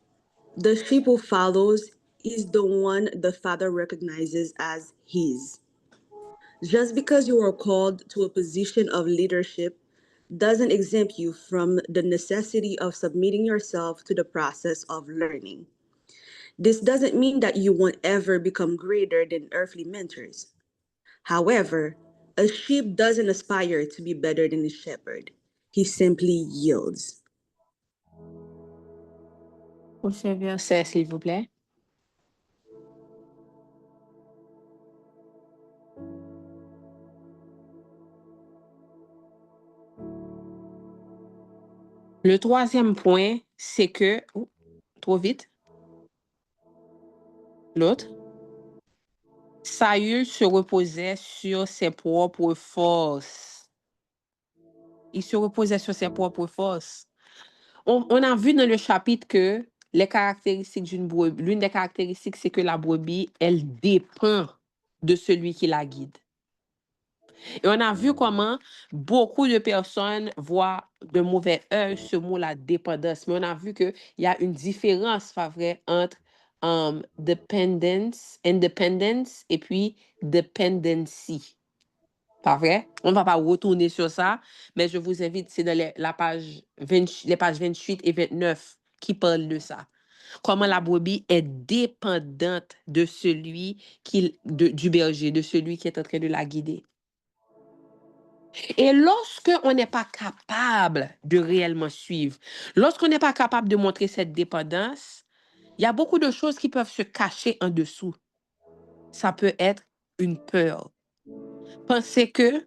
the sheep who follows is the one the Father recognizes as his. Just because you are called to a position of leadership doesn't exempt you from the necessity of submitting yourself to the process of learning. This doesn't mean that you won't ever become greater than earthly mentors. However, a sheep doesn't aspire to be better than his shepherd. He simply yields. Prochain verset, s'il vous plaît. Le troisième point, c'est que... Oh, trop vite. L'autre. Saül se reposait sur ses propres forces. Il se reposait sur ses propres forces. On a vu dans le chapitre que les caractéristiques d'une brebis, l'une des caractéristiques, c'est que la brebis, elle dépend de celui qui la guide. Et on a vu comment beaucoup de personnes voient de mauvais œil ce mot, la dépendance. Mais on a vu qu'il y a une différence, pas vrai, entre independence et puis dependency. Pas vrai? On ne va pas retourner sur ça, mais je vous invite, c'est dans les pages 28 et 29 qui parlent de ça. Comment la brebis est dépendante de du berger, de celui qui est en train de la guider. Et lorsque on n'est pas capable de réellement suivre, lorsqu'on n'est pas capable de montrer cette dépendance, il y a beaucoup de choses qui peuvent se cacher en dessous. Ça peut être une peur. Penser que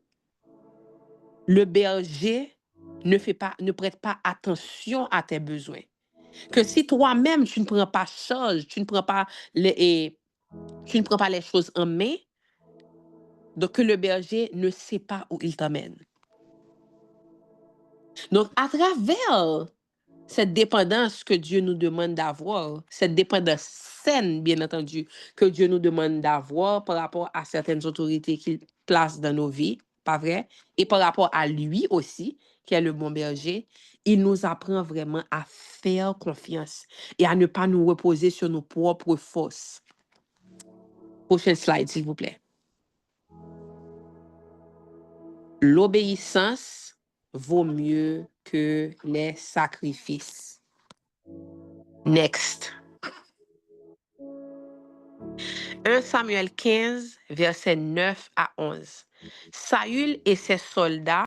le berger ne prête pas attention à tes besoins. Que si toi-même, tu ne prends pas charge, tu ne prends pas les choses en main, donc que le berger ne sait pas où il t'emmène. Donc, à travers cette dépendance que Dieu nous demande d'avoir, cette dépendance saine, bien entendu, que Dieu nous demande d'avoir par rapport à certaines autorités qu'il place dans nos vies, pas vrai? Et par rapport à lui aussi, qui est le bon berger, il nous apprend vraiment à faire confiance et à ne pas nous reposer sur nos propres forces. Prochaine slide, s'il vous plaît. L'obéissance vaut mieux que les sacrifices. Next. 1 Samuel 15, versets 9 à 11. Saül et ses soldats,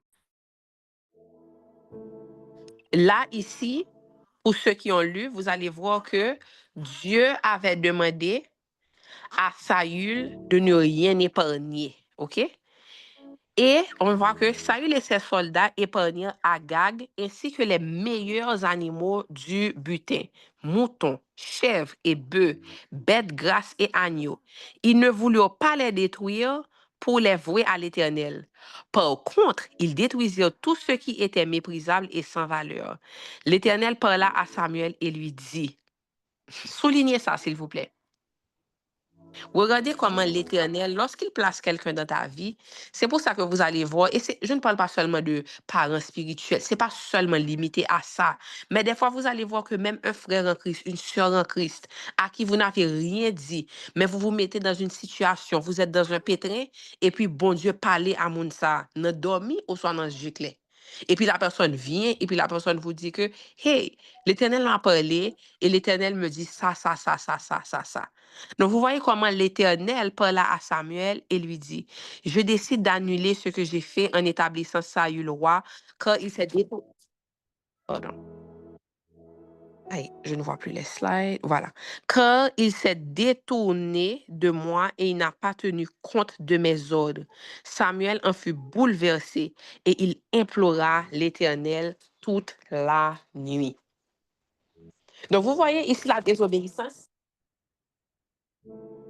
là, ici, pour ceux qui ont lu, vous allez voir que Dieu avait demandé à Saül de ne rien épargner. OK? Et on voit que Saül et ses soldats épargnèrent Agag ainsi que les meilleurs animaux du butin, moutons, chèvres et bœufs, bêtes grasses et agneaux. Ils ne voulurent pas les détruire pour les vouer à l'Éternel. Par contre, ils détruisirent tout ce qui était méprisable et sans valeur. L'Éternel parla à Samuel et lui dit, soulignez ça s'il vous plaît. Regardez comment l'Éternel, lorsqu'il place quelqu'un dans ta vie, c'est pour ça que vous allez voir, et je ne parle pas seulement de parents spirituels, c'est pas seulement limité à ça, mais des fois vous allez voir que même un frère en Christ, une sœur en Christ, à qui vous n'avez rien dit, mais vous vous mettez dans une situation, vous êtes dans un pétrin, et puis bon Dieu parlez à mon ça, ne dormi ou soit dans ce giclet. Et puis la personne vient, et puis la personne vous dit que, hey, l'Éternel m'a parlé, et l'Éternel me dit ça. Donc, vous voyez comment l'Éternel parla à Samuel et lui dit, je décide d'annuler ce que j'ai fait en établissant Saül roi, car il s'est détourné. Pardon. Aïe, je ne vois plus les slides. Voilà. Car il s'est détourné de moi et il n'a pas tenu compte de mes ordres. Samuel en fut bouleversé et il implora l'Éternel toute la nuit. Donc, vous voyez ici la désobéissance.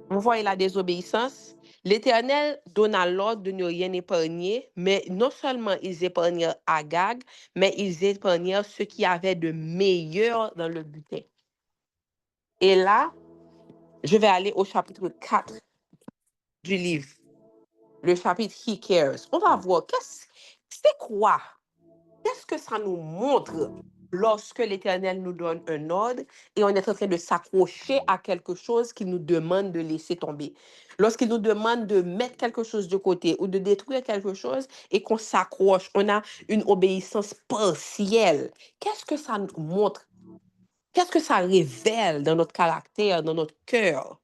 Vous voyez la désobéissance. L'Éternel donna l'ordre de ne rien épargner, mais non seulement ils épargnèrent Agag, mais ils épargnèrent ce qui avait de meilleur dans le butin. Et là, je vais aller au chapitre 4 du livre, le chapitre He Cares. On va voir, c'est quoi? Qu'est-ce que ça nous montre lorsque l'Éternel nous donne un ordre et on est en train de s'accrocher à quelque chose qu'il nous demande de laisser tomber? Lorsqu'il nous demande de mettre quelque chose de côté ou de détruire quelque chose et qu'on s'accroche, on a une obéissance partielle. Qu'est-ce que ça nous montre? Qu'est-ce que ça révèle dans notre caractère, dans notre cœur?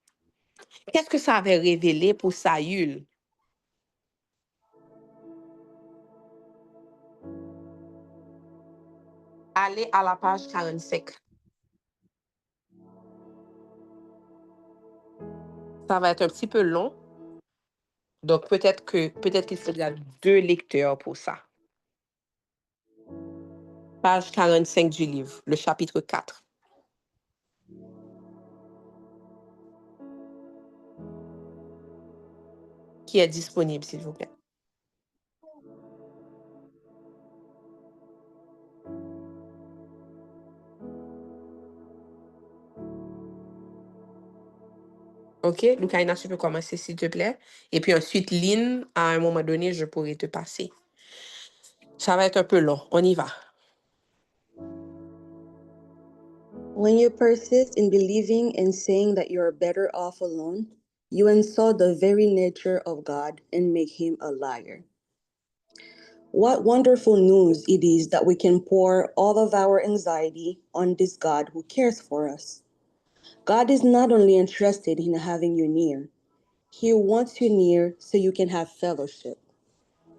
Qu'est-ce que ça avait révélé pour Saül? Allez à la page 45. Ça va être un petit peu long. Donc, peut-être qu'il faudra 2 lecteurs pour ça. Page 45 du livre, le chapitre 4. Qui est disponible, s'il vous plaît? OK, Lucaina, tu peux commencer, s'il te plaît. Et puis ensuite, Lynn, à un moment donné, je pourrai te passer. Ça va être un peu long. On y va. When you persist in believing and saying that you're better off alone, you insult the very nature of God and make him a liar. What wonderful news it is that we can pour all of our anxiety on this God who cares for us. God is not only interested in having you near, he wants you near so you can have fellowship.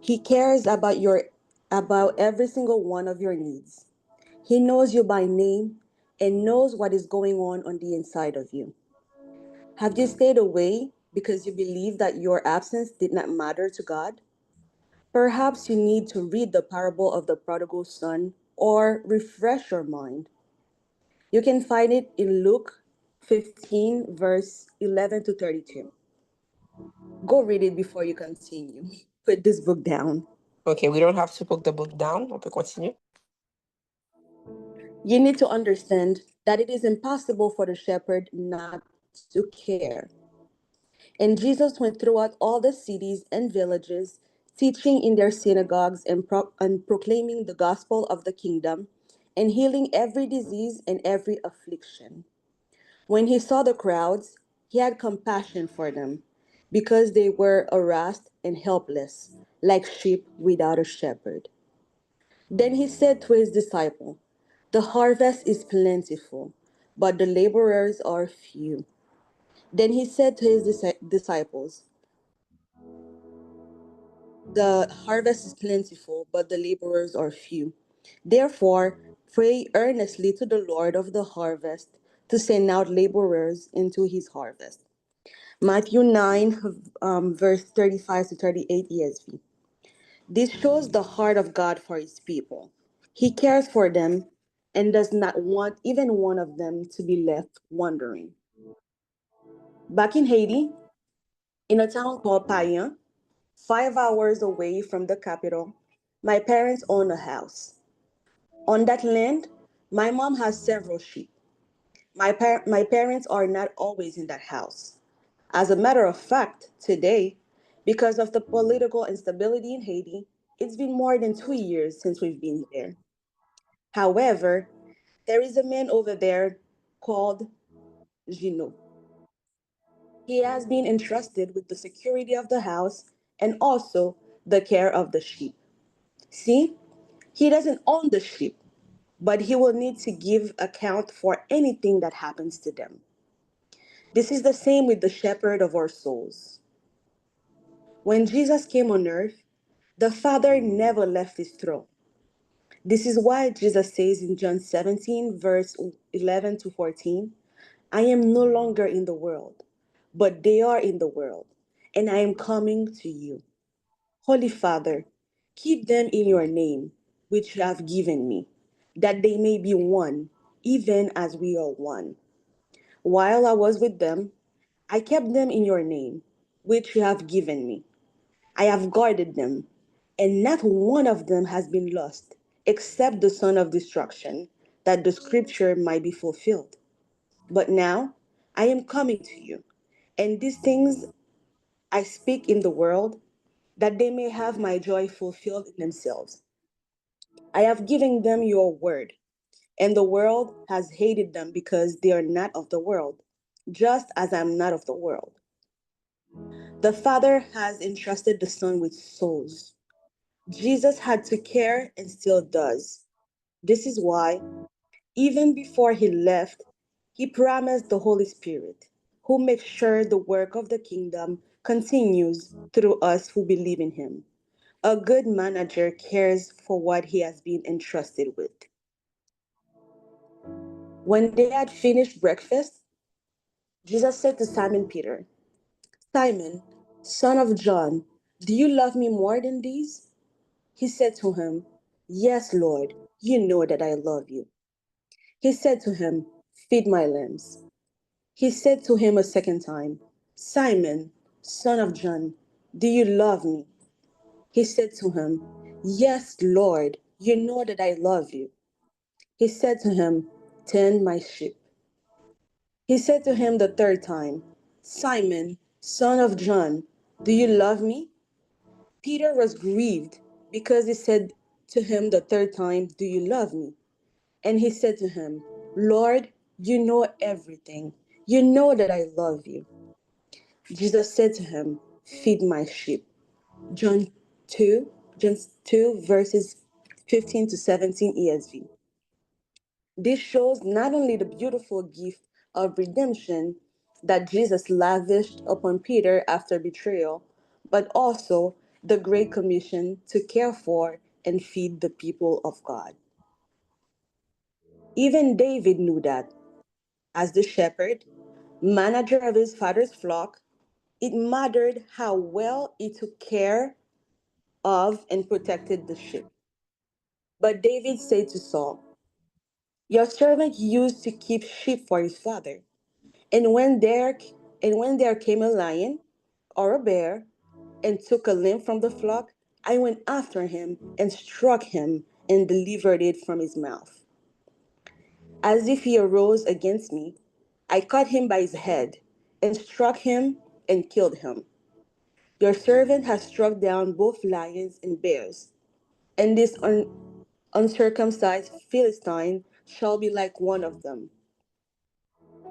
He cares about every single one of your needs. He knows you by name and knows what is going on the inside of you. Have you stayed away because you believe that your absence did not matter to God? Perhaps you need to read the parable of the prodigal son or refresh your mind. You can find it in Luke 15, verse 11 to 32. Go read it before you continue. Put this book down. Okay, we don't have to put the book down. On peut continuer. You need to understand that it is impossible for the shepherd not to care. And Jesus went throughout all the cities and villages, teaching in their synagogues and proclaiming the gospel of the kingdom, and healing every disease and every affliction. When he saw the crowds, he had compassion for them, because they were harassed and helpless, like sheep without a shepherd. Then he said to his disciples, "The harvest is plentiful, but the laborers are few." Then he said to his disciples, "The harvest is plentiful, but the laborers are few. Therefore, pray earnestly to the Lord of the harvest to send out laborers into his harvest." Matthew 9, verse 35 to 38 ESV. This shows the heart of God for his people. He cares for them and does not want even one of them to be left wandering. Back in Haiti, in a town called Payan, 5 hours away from the capital, my parents own a house. On that land, my mom has several sheep. My parents are not always in that house. As a matter of fact, today, because of the political instability in Haiti, it's been more than 2 years since we've been there. However, there is a man over there called Gino. He has been entrusted with the security of the house and also the care of the sheep. See, he doesn't own the sheep, but he will need to give account for anything that happens to them. This is the same with the shepherd of our souls. When Jesus came on earth, the Father never left his throne. This is why Jesus says in John 17, verse 11 to 14, "I am no longer in the world, but they are in the world, and I am coming to you. Holy Father, keep them in your name, which you have given me, that they may be one, even as we are one. While I was with them, I kept them in your name, which you have given me. I have guarded them, and not one of them has been lost, except the son of destruction, that the scripture might be fulfilled. But now I am coming to you, and these things I speak in the world, that they may have my joy fulfilled in themselves. I have given them your word, and the world has hated them because they are not of the world, just as I am not of the world. The Father has entrusted the Son with souls. Jesus had to care and still does. This is why, even before he left, he promised the Holy Spirit, who makes sure the work of the kingdom continues through us who believe in him. A good manager cares for what he has been entrusted with. When they had finished breakfast, Jesus said to Simon Peter, "Simon, son of John, do you love me more than these?" He said to him, "Yes, Lord, you know that I love you." He said to him, "Feed my lambs." He said to him a second time, "Simon, son of John, do you love me?" He said to him, "Yes, Lord, you know that I love you." He said to him, "Tend my sheep." He said to him the third time, "Simon, son of John, do you love me?" Peter was grieved because he said to him the third time, "Do you love me?" And he said to him, "Lord, You know everything. You know that I love you. Jesus said to him, Feed my sheep. John 2, John 2, verses 15 to 17 ESV. This shows not only the beautiful gift of redemption that Jesus lavished upon Peter after betrayal, but also the great commission to care for and feed the people of God. Even David knew that, as the shepherd, manager of his father's flock, it mattered how well he took care of and protected the sheep. But David said to Saul, Your servant used to keep sheep for his father. And when there came a lion or a bear and took a lamb from the flock, I went after him and struck him and delivered it from his mouth. As if he arose against me, I caught him by his head and struck him and killed him. Your servant has struck down both lions and bears, and this uncircumcised Philistine shall be like one of them,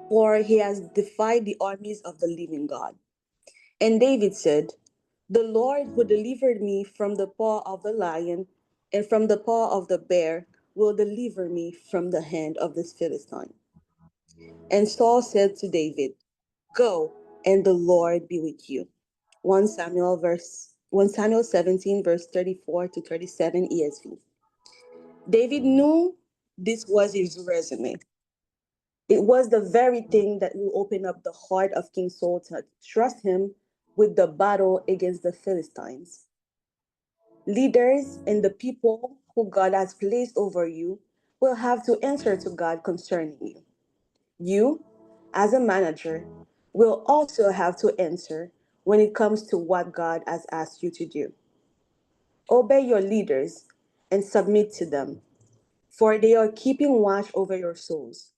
for he has defied the armies of the living God. And David said, The Lord who delivered me from the paw of the lion and from the paw of the bear will deliver me from the hand of this Philistine. And Saul said to David, Go, and the Lord be with you. 1 Samuel 17, verse 34 to 37 ESV. David knew this was his resume. It was the very thing that will open up the heart of King Saul to trust him with the battle against the Philistines. Leaders and the people who God has placed over you will have to answer to God concerning you. You, as a manager, will also have to answer when it comes to what God has asked you to do. Obey your leaders and submit to them, for they are keeping watch over your souls,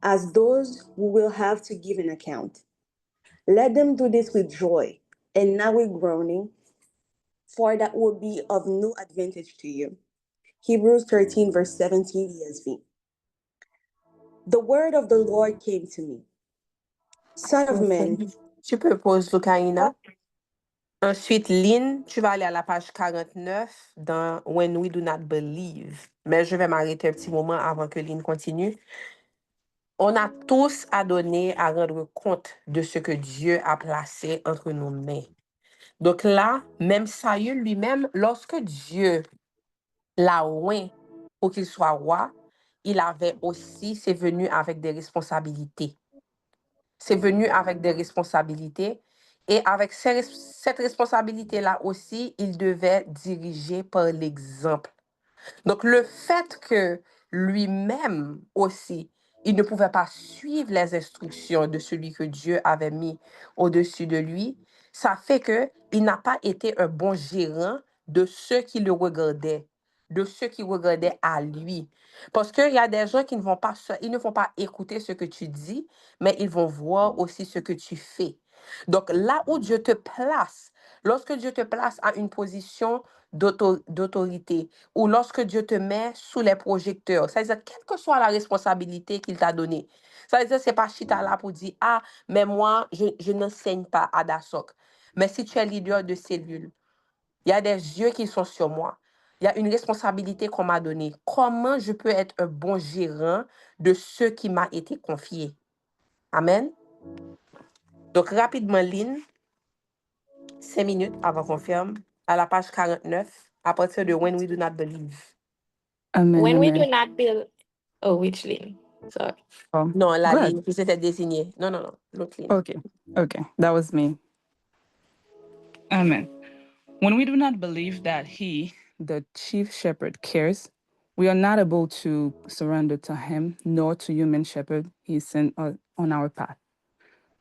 as those who will have to give an account. Let them do this with joy and not with groaning, for that will be of no advantage to you. Hebrews 13, verse 17 ESV. The word of the Lord came to me. Son of man, Tu peux pause, Lucaïna. Ensuite, Lynn, tu vas aller à la page 49 dans When We Do Not Believe. Mais je vais m'arrêter un petit moment avant que Lynn continue. On a tous à donner, à rendre compte de ce que Dieu a placé entre nos mains. Donc là, même Saül lui-même, lorsque Dieu l'a oint pour qu'il soit roi, il avait aussi, c'est venu avec des responsabilités. C'est venu avec des responsabilités. Et avec cette responsabilité-là aussi, il devait diriger par l'exemple. Donc, le fait que lui-même aussi, il ne pouvait pas suivre les instructions de celui que Dieu avait mis au-dessus de lui, ça fait qu'il n'a pas été un bon gérant de ceux qui le regardaient, de ceux qui regardaient à lui. Parce qu'il y a des gens qui ne vont pas, ils ne vont pas écouter ce que tu dis, mais ils vont voir aussi ce que tu fais. Donc, là où Dieu te place, lorsque Dieu te place à une position d'autorité, ou lorsque Dieu te met sous les projecteurs, c'est-à-dire quelle que soit la responsabilité qu'il t'a donnée. C'est-à-dire, c'est pas Chita là pour dire, ah, mais moi, je n'enseigne pas à DASOC. Mais si tu es leader de cellule, il y a des yeux qui sont sur moi. Il y a une responsabilité qu'on m'a donnée. Comment je peux être un bon gérant de ce qui m'a été confié? Amen. Donc, rapidement, Lynn, 5 minutes avant qu'on ferme, à la page 49, à partir de When We Do Not Believe. Amen. When we do Amen. not build. Oh, which Lynn? Sorry. Non, la go ahead. ligne qui s'était désignée. Non, l'autre ligne. Okay, that was me. Amen. When we do not believe that He, the chief shepherd, cares, we are not able to surrender to Him nor to human shepherd He sent on our path.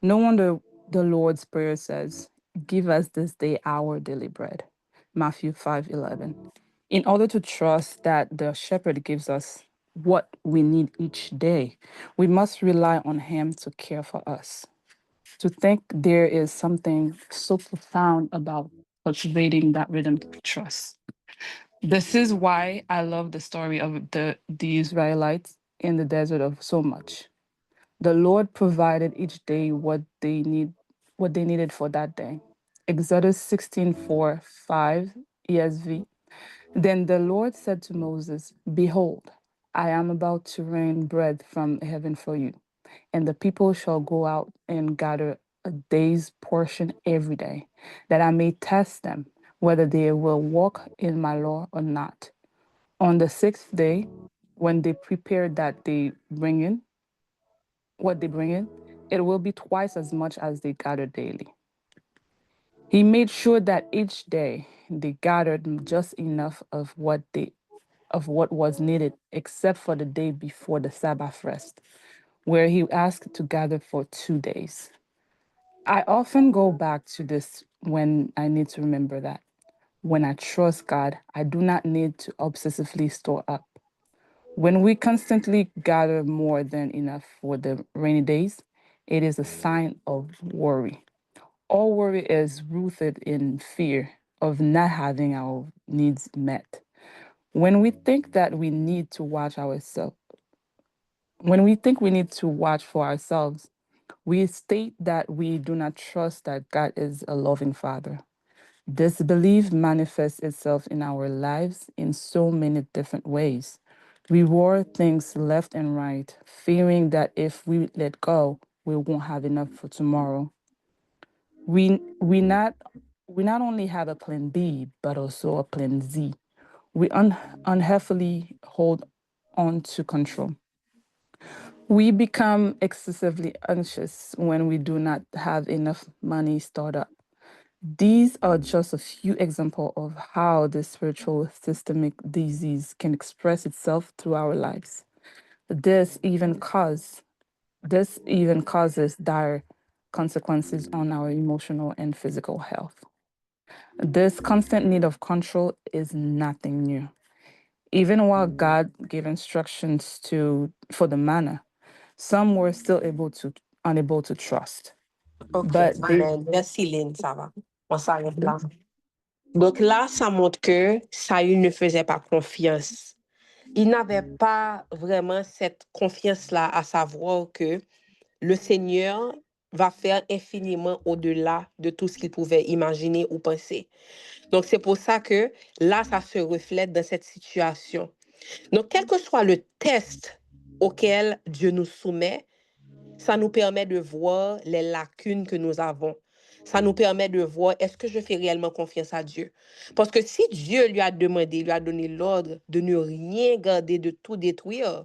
No wonder the Lord's Prayer says, Give us this day our daily bread. Matthew 5:11. In order to trust that the shepherd gives us what we need each day, we must rely on Him to care for us. To think there is something so profound about cultivating that rhythm of trust. This is why I love the story of the Israelites in the desert of so much. The Lord provided each day what they needed for that day. Exodus 16:4, 5 ESV. Then the Lord said to Moses, "Behold, I am about to rain bread from heaven for you, and the people shall go out and gather a day's portion every day, that I may test them whether they will walk in my law or not. On the sixth day, when they prepare that they bring in, what they bring in, it will be twice as much as they gather daily." He made sure that each day they gathered just enough of what was needed, except for the day before the Sabbath rest, where he asked to gather for 2 days. I often go back to this when I need to remember that. When I trust God, I do not need to obsessively store up. When we constantly gather more than enough for the rainy days, it is a sign of worry. All worry is rooted in fear of not having our needs met. When we think that we need to watch ourselves, when we think we need to watch for ourselves, we state that we do not trust that God is a loving Father. This belief manifests itself in our lives in so many different ways. We hoard things left and right, fearing that if we let go, we won't have enough for tomorrow. We we not we not only have a plan B, but also a plan Z. We unhealthily hold on to control. We become excessively anxious when we do not have enough money stored up. These are just a few examples of how the spiritual systemic disease can express itself through our lives. This even cause this even causes dire consequences on our emotional and physical health. This constant need of control is nothing new. Even while God gave instructions for the manna, some were still unable to trust. OK, But they amen. Merci, Lynn, ça va. On s'arrête là. Donc là, ça montre que Saül ne faisait pas confiance. Il n'avait pas vraiment cette confiance-là à savoir que le Seigneur va faire infiniment au-delà de tout ce qu'il pouvait imaginer ou penser. Donc, c'est pour ça que là, ça se reflète dans cette situation. Donc, quel que soit le test auquel Dieu nous soumet, ça nous permet de voir les lacunes que nous avons. Ça nous permet de voir est-ce que je fais réellement confiance à Dieu. Parce que si Dieu lui a demandé, lui a donné l'ordre de ne rien garder, de tout détruire,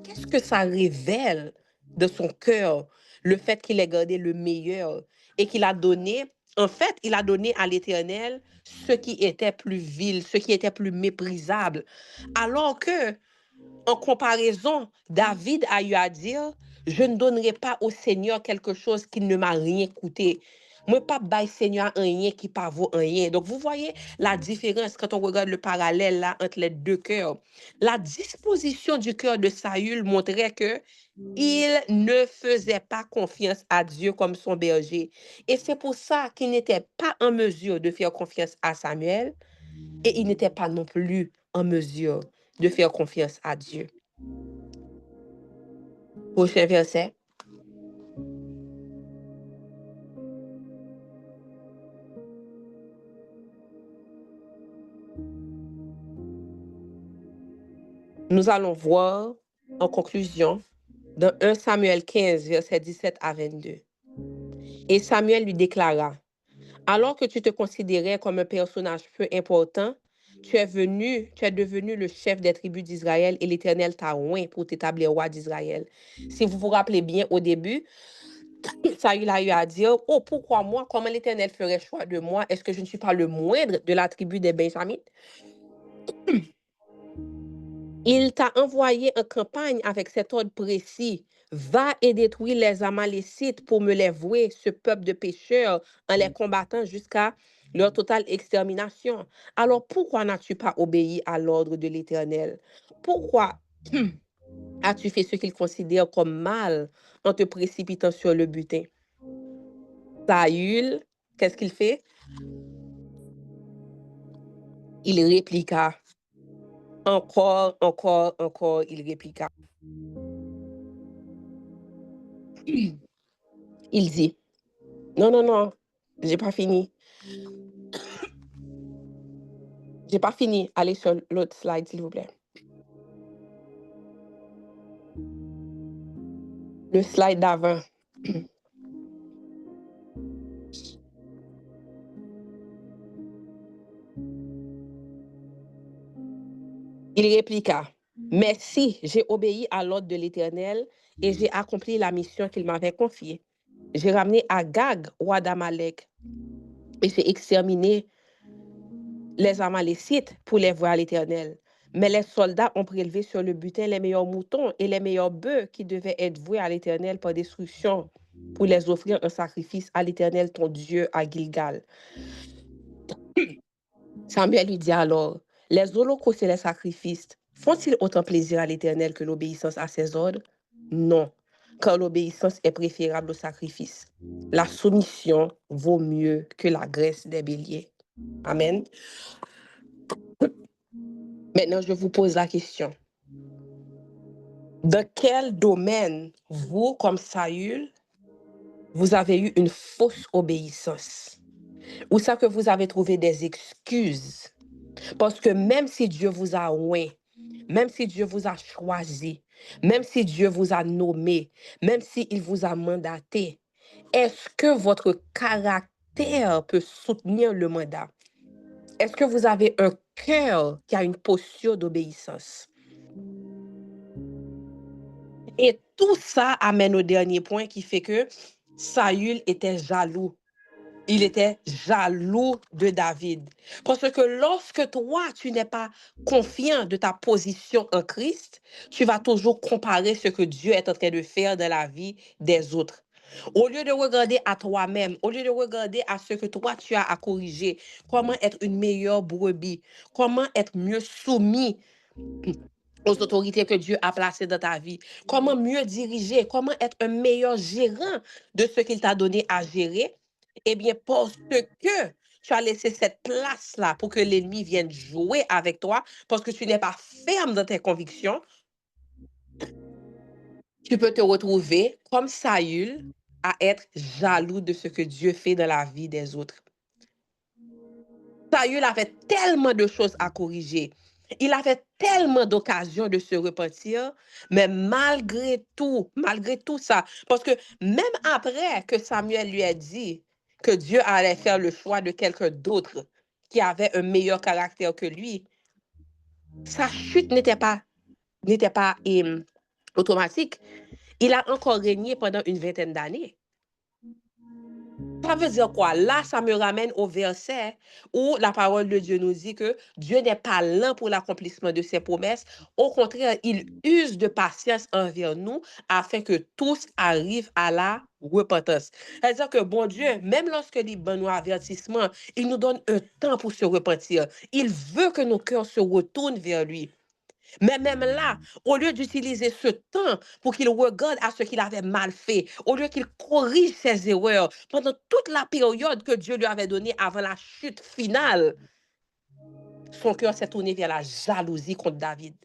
qu'est-ce que ça révèle de son cœur, le fait qu'il ait gardé le meilleur et qu'il a donné, en fait, il a donné à l'Éternel ce qui était plus vil, ce qui était plus méprisable. Alors que en comparaison, David a eu à dire, je ne donnerai pas au Seigneur quelque chose qui ne m'a rien coûté. Moi, pas bail Seigneur rien qui pas vaut rien. Donc, vous voyez la différence quand on regarde le parallèle là entre les deux cœurs. La disposition du cœur de Saül montrait que il ne faisait pas confiance à Dieu comme son berger. Et c'est pour ça qu'il n'était pas en mesure de faire confiance à Samuel et il n'était pas non plus en mesure de faire confiance à Dieu. Prochain verset. Nous allons voir en conclusion dans 1 Samuel 15, versets 17 à 22. Et Samuel lui déclara, alors que tu te considérais comme un personnage peu important, tu es devenu le chef des tribus d'Israël et l'Éternel t'a oint pour t'établir roi d'Israël. Si vous vous rappelez bien au début, Saül a eu à dire, oh, pourquoi moi? Comment l'Éternel ferait choix de moi? Est-ce que je ne suis pas le moindre de la tribu des Benjamites? Il t'a envoyé en campagne avec cet ordre précis. Va et détruis les Amalécites pour me les vouer, ce peuple de pécheurs, en les combattant jusqu'à leur totale extermination. Alors pourquoi n'as-tu pas obéi à l'ordre de l'Éternel? Pourquoi as-tu fait ce qu'il considère comme mal en te précipitant sur le butin? Saül, qu'est-ce qu'il fait? Il répliqua. Encore, il répliqua. il dit, non, j'ai pas fini. J'ai pas fini. Allez sur l'autre slide, s'il vous plaît. Le slide d'avant. Il répliqua, mais si j'ai obéi à l'ordre de l'Éternel et j'ai accompli la mission qu'il m'avait confiée, j'ai ramené Agag, roi d'Amalek, et j'ai exterminé les Amalécites pour les vouer à l'Éternel. Mais les soldats ont prélevé sur le butin les meilleurs moutons et les meilleurs bœufs qui devaient être voués à l'Éternel par destruction pour les offrir en sacrifice à l'Éternel ton Dieu à Gilgal. Samuel lui dit alors, les holocaustes et les sacrifices font-ils autant plaisir à l'Éternel que l'obéissance à ses ordres? Non, car l'obéissance est préférable au sacrifice. La soumission vaut mieux que la graisse des béliers. Amen. Maintenant, je vous pose la question. Dans quel domaine, vous, comme Saül, vous avez eu une fausse obéissance? Ou ça que vous avez trouvé des excuses? Parce que même si Dieu vous a oint, même si Dieu vous a choisi, même si Dieu vous a nommé, même s'il vous a mandaté, est-ce que votre caractère peut soutenir le mandat? Est-ce que vous avez un cœur qui a une posture d'obéissance? Et tout ça amène au dernier point qui fait que Saül était jaloux. Il était jaloux de David. Parce que lorsque toi, tu n'es pas confiant de ta position en Christ, tu vas toujours comparer ce que Dieu est en train de faire dans la vie des autres. Au lieu de regarder à toi-même, au lieu de regarder à ce que toi, tu as à corriger, comment être une meilleure brebis, comment être mieux soumis aux autorités que Dieu a placées dans ta vie, comment mieux diriger, comment être un meilleur gérant de ce qu'il t'a donné à gérer, eh bien, parce que tu as laissé cette place-là pour que l'ennemi vienne jouer avec toi, parce que tu n'es pas ferme dans tes convictions, tu peux te retrouver comme Saül à être jaloux de ce que Dieu fait dans la vie des autres. Saül avait tellement de choses à corriger. Il avait tellement d'occasions de se repentir, mais malgré tout ça, parce que même après que Samuel lui a dit que Dieu allait faire le choix de quelqu'un d'autre qui avait un meilleur caractère que lui, sa chute n'était pas automatique. Il a encore régné pendant une vingtaine d'années. Ça veut dire quoi? Là, ça me ramène au verset où la parole de Dieu nous dit que Dieu n'est pas lent pour l'accomplissement de ses promesses. Au contraire, il use de patience envers nous afin que tous arrivent à la repentance. C'est-à-dire que bon Dieu, même lorsque il donne nos avertissements, il nous donne un temps pour se repentir. Il veut que nos cœurs se retournent vers lui. Mais même là, au lieu d'utiliser ce temps pour qu'il regarde à ce qu'il avait mal fait, au lieu qu'il corrige ses erreurs, pendant toute la période que Dieu lui avait donnée avant la chute finale, son cœur s'est tourné vers la jalousie contre David.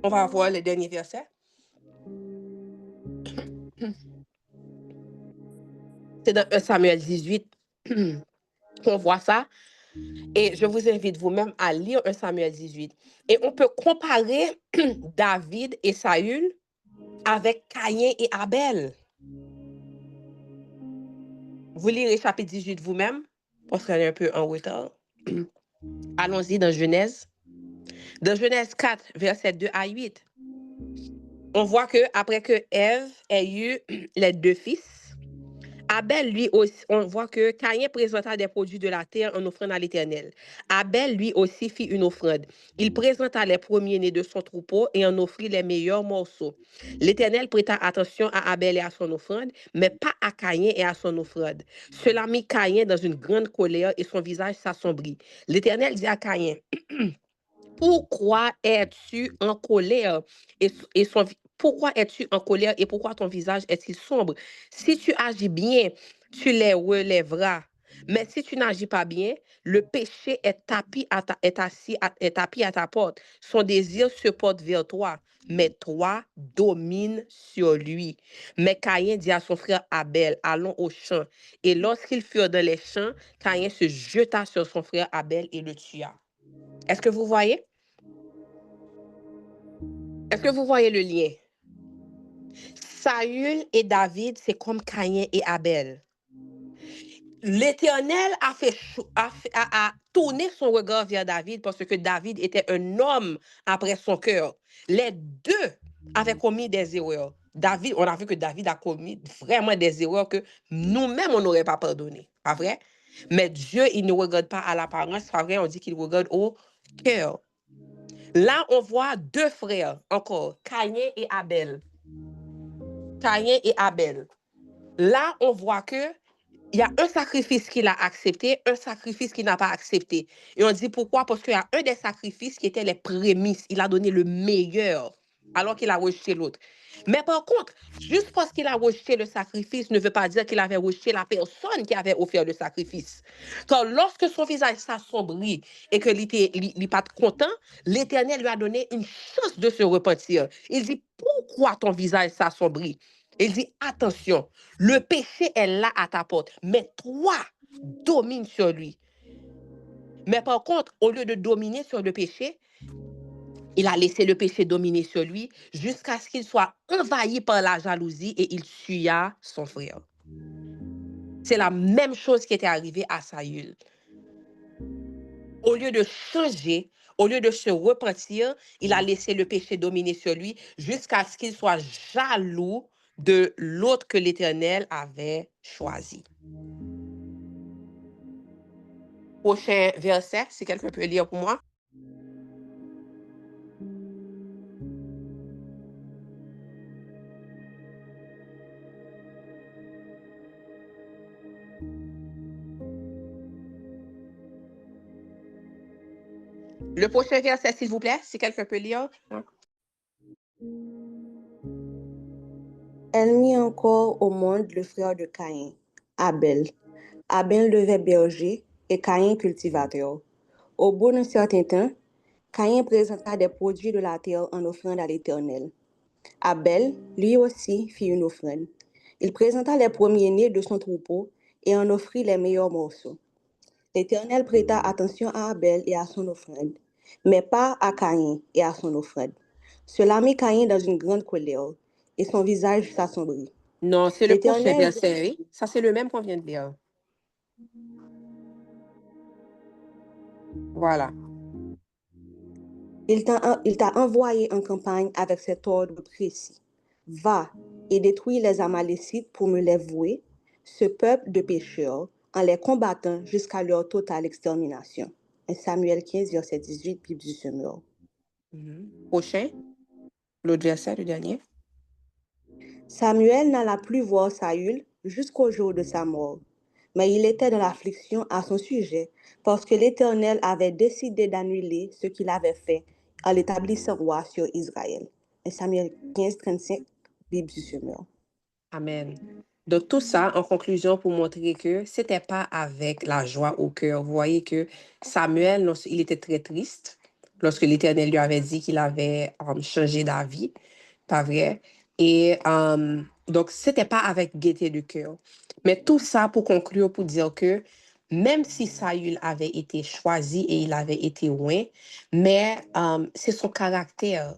On va voir le dernier verset. C'est dans 1 Samuel 18 qu'on voit ça. Et je vous invite vous-même à lire 1 Samuel 18. Et on peut comparer David et Saül avec Caïn et Abel. Vous lirez chapitre 18 vous-même, parce qu'on est un peu en retard. Allons-y dans Genèse. Dans Genèse 4, versets 2 à 8, on voit que après que Ève ait eu les deux fils, Abel, lui aussi, on voit que Caïn présenta des produits de la terre en offrande à l'Éternel. Abel, lui aussi, fit une offrande. Il présenta les premiers-nés de son troupeau et en offrit les meilleurs morceaux. L'Éternel prêta attention à Abel et à son offrande, mais pas à Caïn et à son offrande. Cela mit Caïn dans une grande colère et son visage s'assombrit. L'Éternel dit à Caïn, pourquoi es-tu en colère pourquoi es-tu en colère et pourquoi ton visage est-il sombre? Si tu agis bien, tu les relèveras. Mais si tu n'agis pas bien, le péché est tapis à ta porte. Son désir se porte vers toi, mais toi domines sur lui. Mais Caïn dit à son frère Abel, allons au champ. Et lorsqu'ils furent dans les champs, Caïn se jeta sur son frère Abel et le tua. Est-ce que vous voyez? Est-ce que vous voyez le lien? Saül et David, c'est comme Caïn et Abel. L'Éternel a tourné son regard vers David parce que David était un homme après son cœur. Les deux avaient commis des erreurs. David, on a vu que David a commis vraiment des erreurs que nous-mêmes, on n'aurait pas pardonné. Pas vrai? Mais Dieu, il ne regarde pas à l'apparence. Pas vrai? On dit qu'il regarde au cœur. Là, on voit deux frères encore, Caïn et Abel. Caïn et Abel. Là, on voit que il y a un sacrifice qu'il a accepté, un sacrifice qu'il n'a pas accepté. Et on dit pourquoi? Parce qu'il y a un des sacrifices qui était les prémices. Il a donné le meilleur, alors qu'il a rejeté l'autre. Mais par contre, juste parce qu'il a rejeté le sacrifice ne veut pas dire qu'il avait rejeté la personne qui avait offert le sacrifice. Car lorsque son visage s'assombrit et que il n'est pas content, l'Éternel lui a donné une chance de se repentir. Il dit, pourquoi ton visage s'assombrit? Il dit, attention, le péché est là à ta porte, mais toi, domine sur lui. Mais par contre, au lieu de dominer sur le péché, il a laissé le péché dominer sur lui jusqu'à ce qu'il soit envahi par la jalousie et il tua son frère. C'est la même chose qui était arrivée à Saül. Au lieu de changer, au lieu de se repentir, il a laissé le péché dominer sur lui jusqu'à ce qu'il soit jaloux de l'autre que l'Éternel avait choisi. Prochain verset, si quelqu'un peut lire pour moi. Le prochain verset, s'il vous plaît, si quelqu'un peut lire. Elle mit encore au monde le frère de Caïn, Abel. Abel devait berger et Caïn cultivateur. Au bout d'un certain temps, Caïn présenta des produits de la terre en offrande à l'Éternel. Abel, lui aussi, fit une offrande. Il présenta les premiers-nés de son troupeau et en offrit les meilleurs morceaux. L'Éternel prêta attention à Abel et à son offrande, mais pas à Caïn et à son offrande. Cela mit Caïn dans une grande colère, et son visage s'assombrit. Non, c'est le prochain L'Éternel, verset, oui. Ça, c'est le même qu'on vient de lire. Voilà. il t'a envoyé en campagne avec cet ordre précis. Va et détruis les Amalécites pour me les vouer, ce peuple de pécheurs, en les combattant jusqu'à leur totale extermination. 1 Samuel 15, verset 18, Bible du Semeur. Prochain, l'autre verset, le dernier. Samuel n'alla plus voir Saül jusqu'au jour de sa mort, mais il était dans l'affliction à son sujet parce que l'Éternel avait décidé d'annuler ce qu'il avait fait en l'établissant roi sur Israël. 1 Samuel 15, 35, Bible du Semeur. Amen. Donc, tout ça, en conclusion, pour montrer que c'était pas avec la joie au cœur. Vous voyez que Samuel, il était très triste lorsque l'Éternel lui avait dit qu'il avait changé d'avis. Pas vrai? Et donc, c'était pas avec gaieté de cœur. Mais tout ça pour conclure, pour dire que même si Saül avait été choisi et il avait été loin, mais c'est son caractère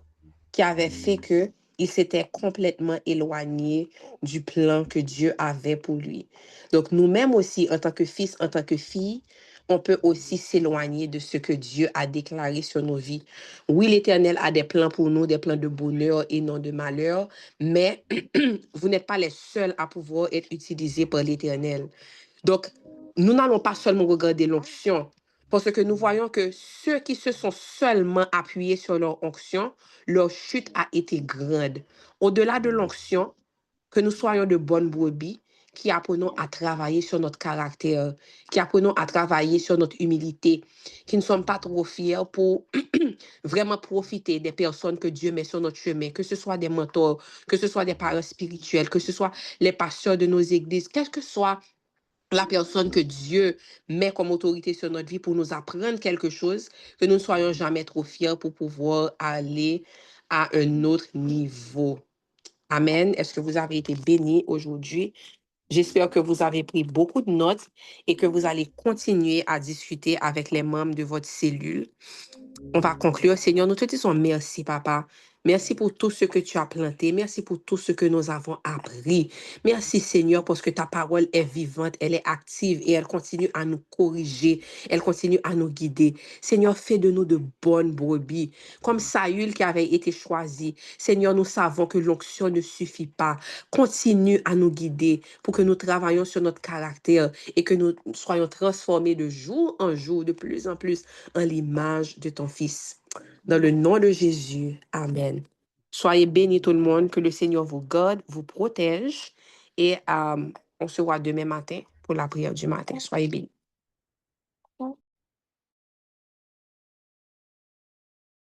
qui avait fait que il s'était complètement éloigné du plan que Dieu avait pour lui. Donc, nous-mêmes aussi, en tant que fils, en tant que fille, on peut aussi s'éloigner de ce que Dieu a déclaré sur nos vies. Oui, l'Éternel a des plans pour nous, des plans de bonheur et non de malheur, mais vous n'êtes pas les seuls à pouvoir être utilisés par l'Éternel. Donc, nous n'allons pas seulement regarder l'onction, parce que nous voyons que ceux qui se sont seulement appuyés sur leur onction, leur chute a été grande. Au-delà de l'onction, que nous soyons de bonnes brebis qui apprenons à travailler sur notre caractère, qui apprenons à travailler sur notre humilité, qui ne sommes pas trop fiers pour vraiment profiter des personnes que Dieu met sur notre chemin, que ce soit des mentors, que ce soit des parents spirituels, que ce soit les pasteurs de nos églises, quel que soit la personne que Dieu met comme autorité sur notre vie pour nous apprendre quelque chose, que nous ne soyons jamais trop fiers pour pouvoir aller à un autre niveau. Amen. Est-ce que vous avez été bénis aujourd'hui? J'espère que vous avez pris beaucoup de notes et que vous allez continuer à discuter avec les membres de votre cellule. On va conclure. Seigneur, nous te disons merci, Papa. Merci pour tout ce que tu as planté. Merci pour tout ce que nous avons appris. Merci, Seigneur, parce que ta parole est vivante, elle est active et elle continue à nous corriger. Elle continue à nous guider. Seigneur, fais de nous de bonnes brebis. Comme Saül qui avait été choisi. Seigneur, nous savons que l'onction ne suffit pas. Continue à nous guider pour que nous travaillions sur notre caractère et que nous soyons transformés de jour en jour, de plus en plus, en l'image de ton Fils. Dans le nom de Jésus, Amen. Soyez bénis tout le monde, que le Seigneur vous garde, vous protège et on se voit demain matin pour la prière du matin. Soyez bénis.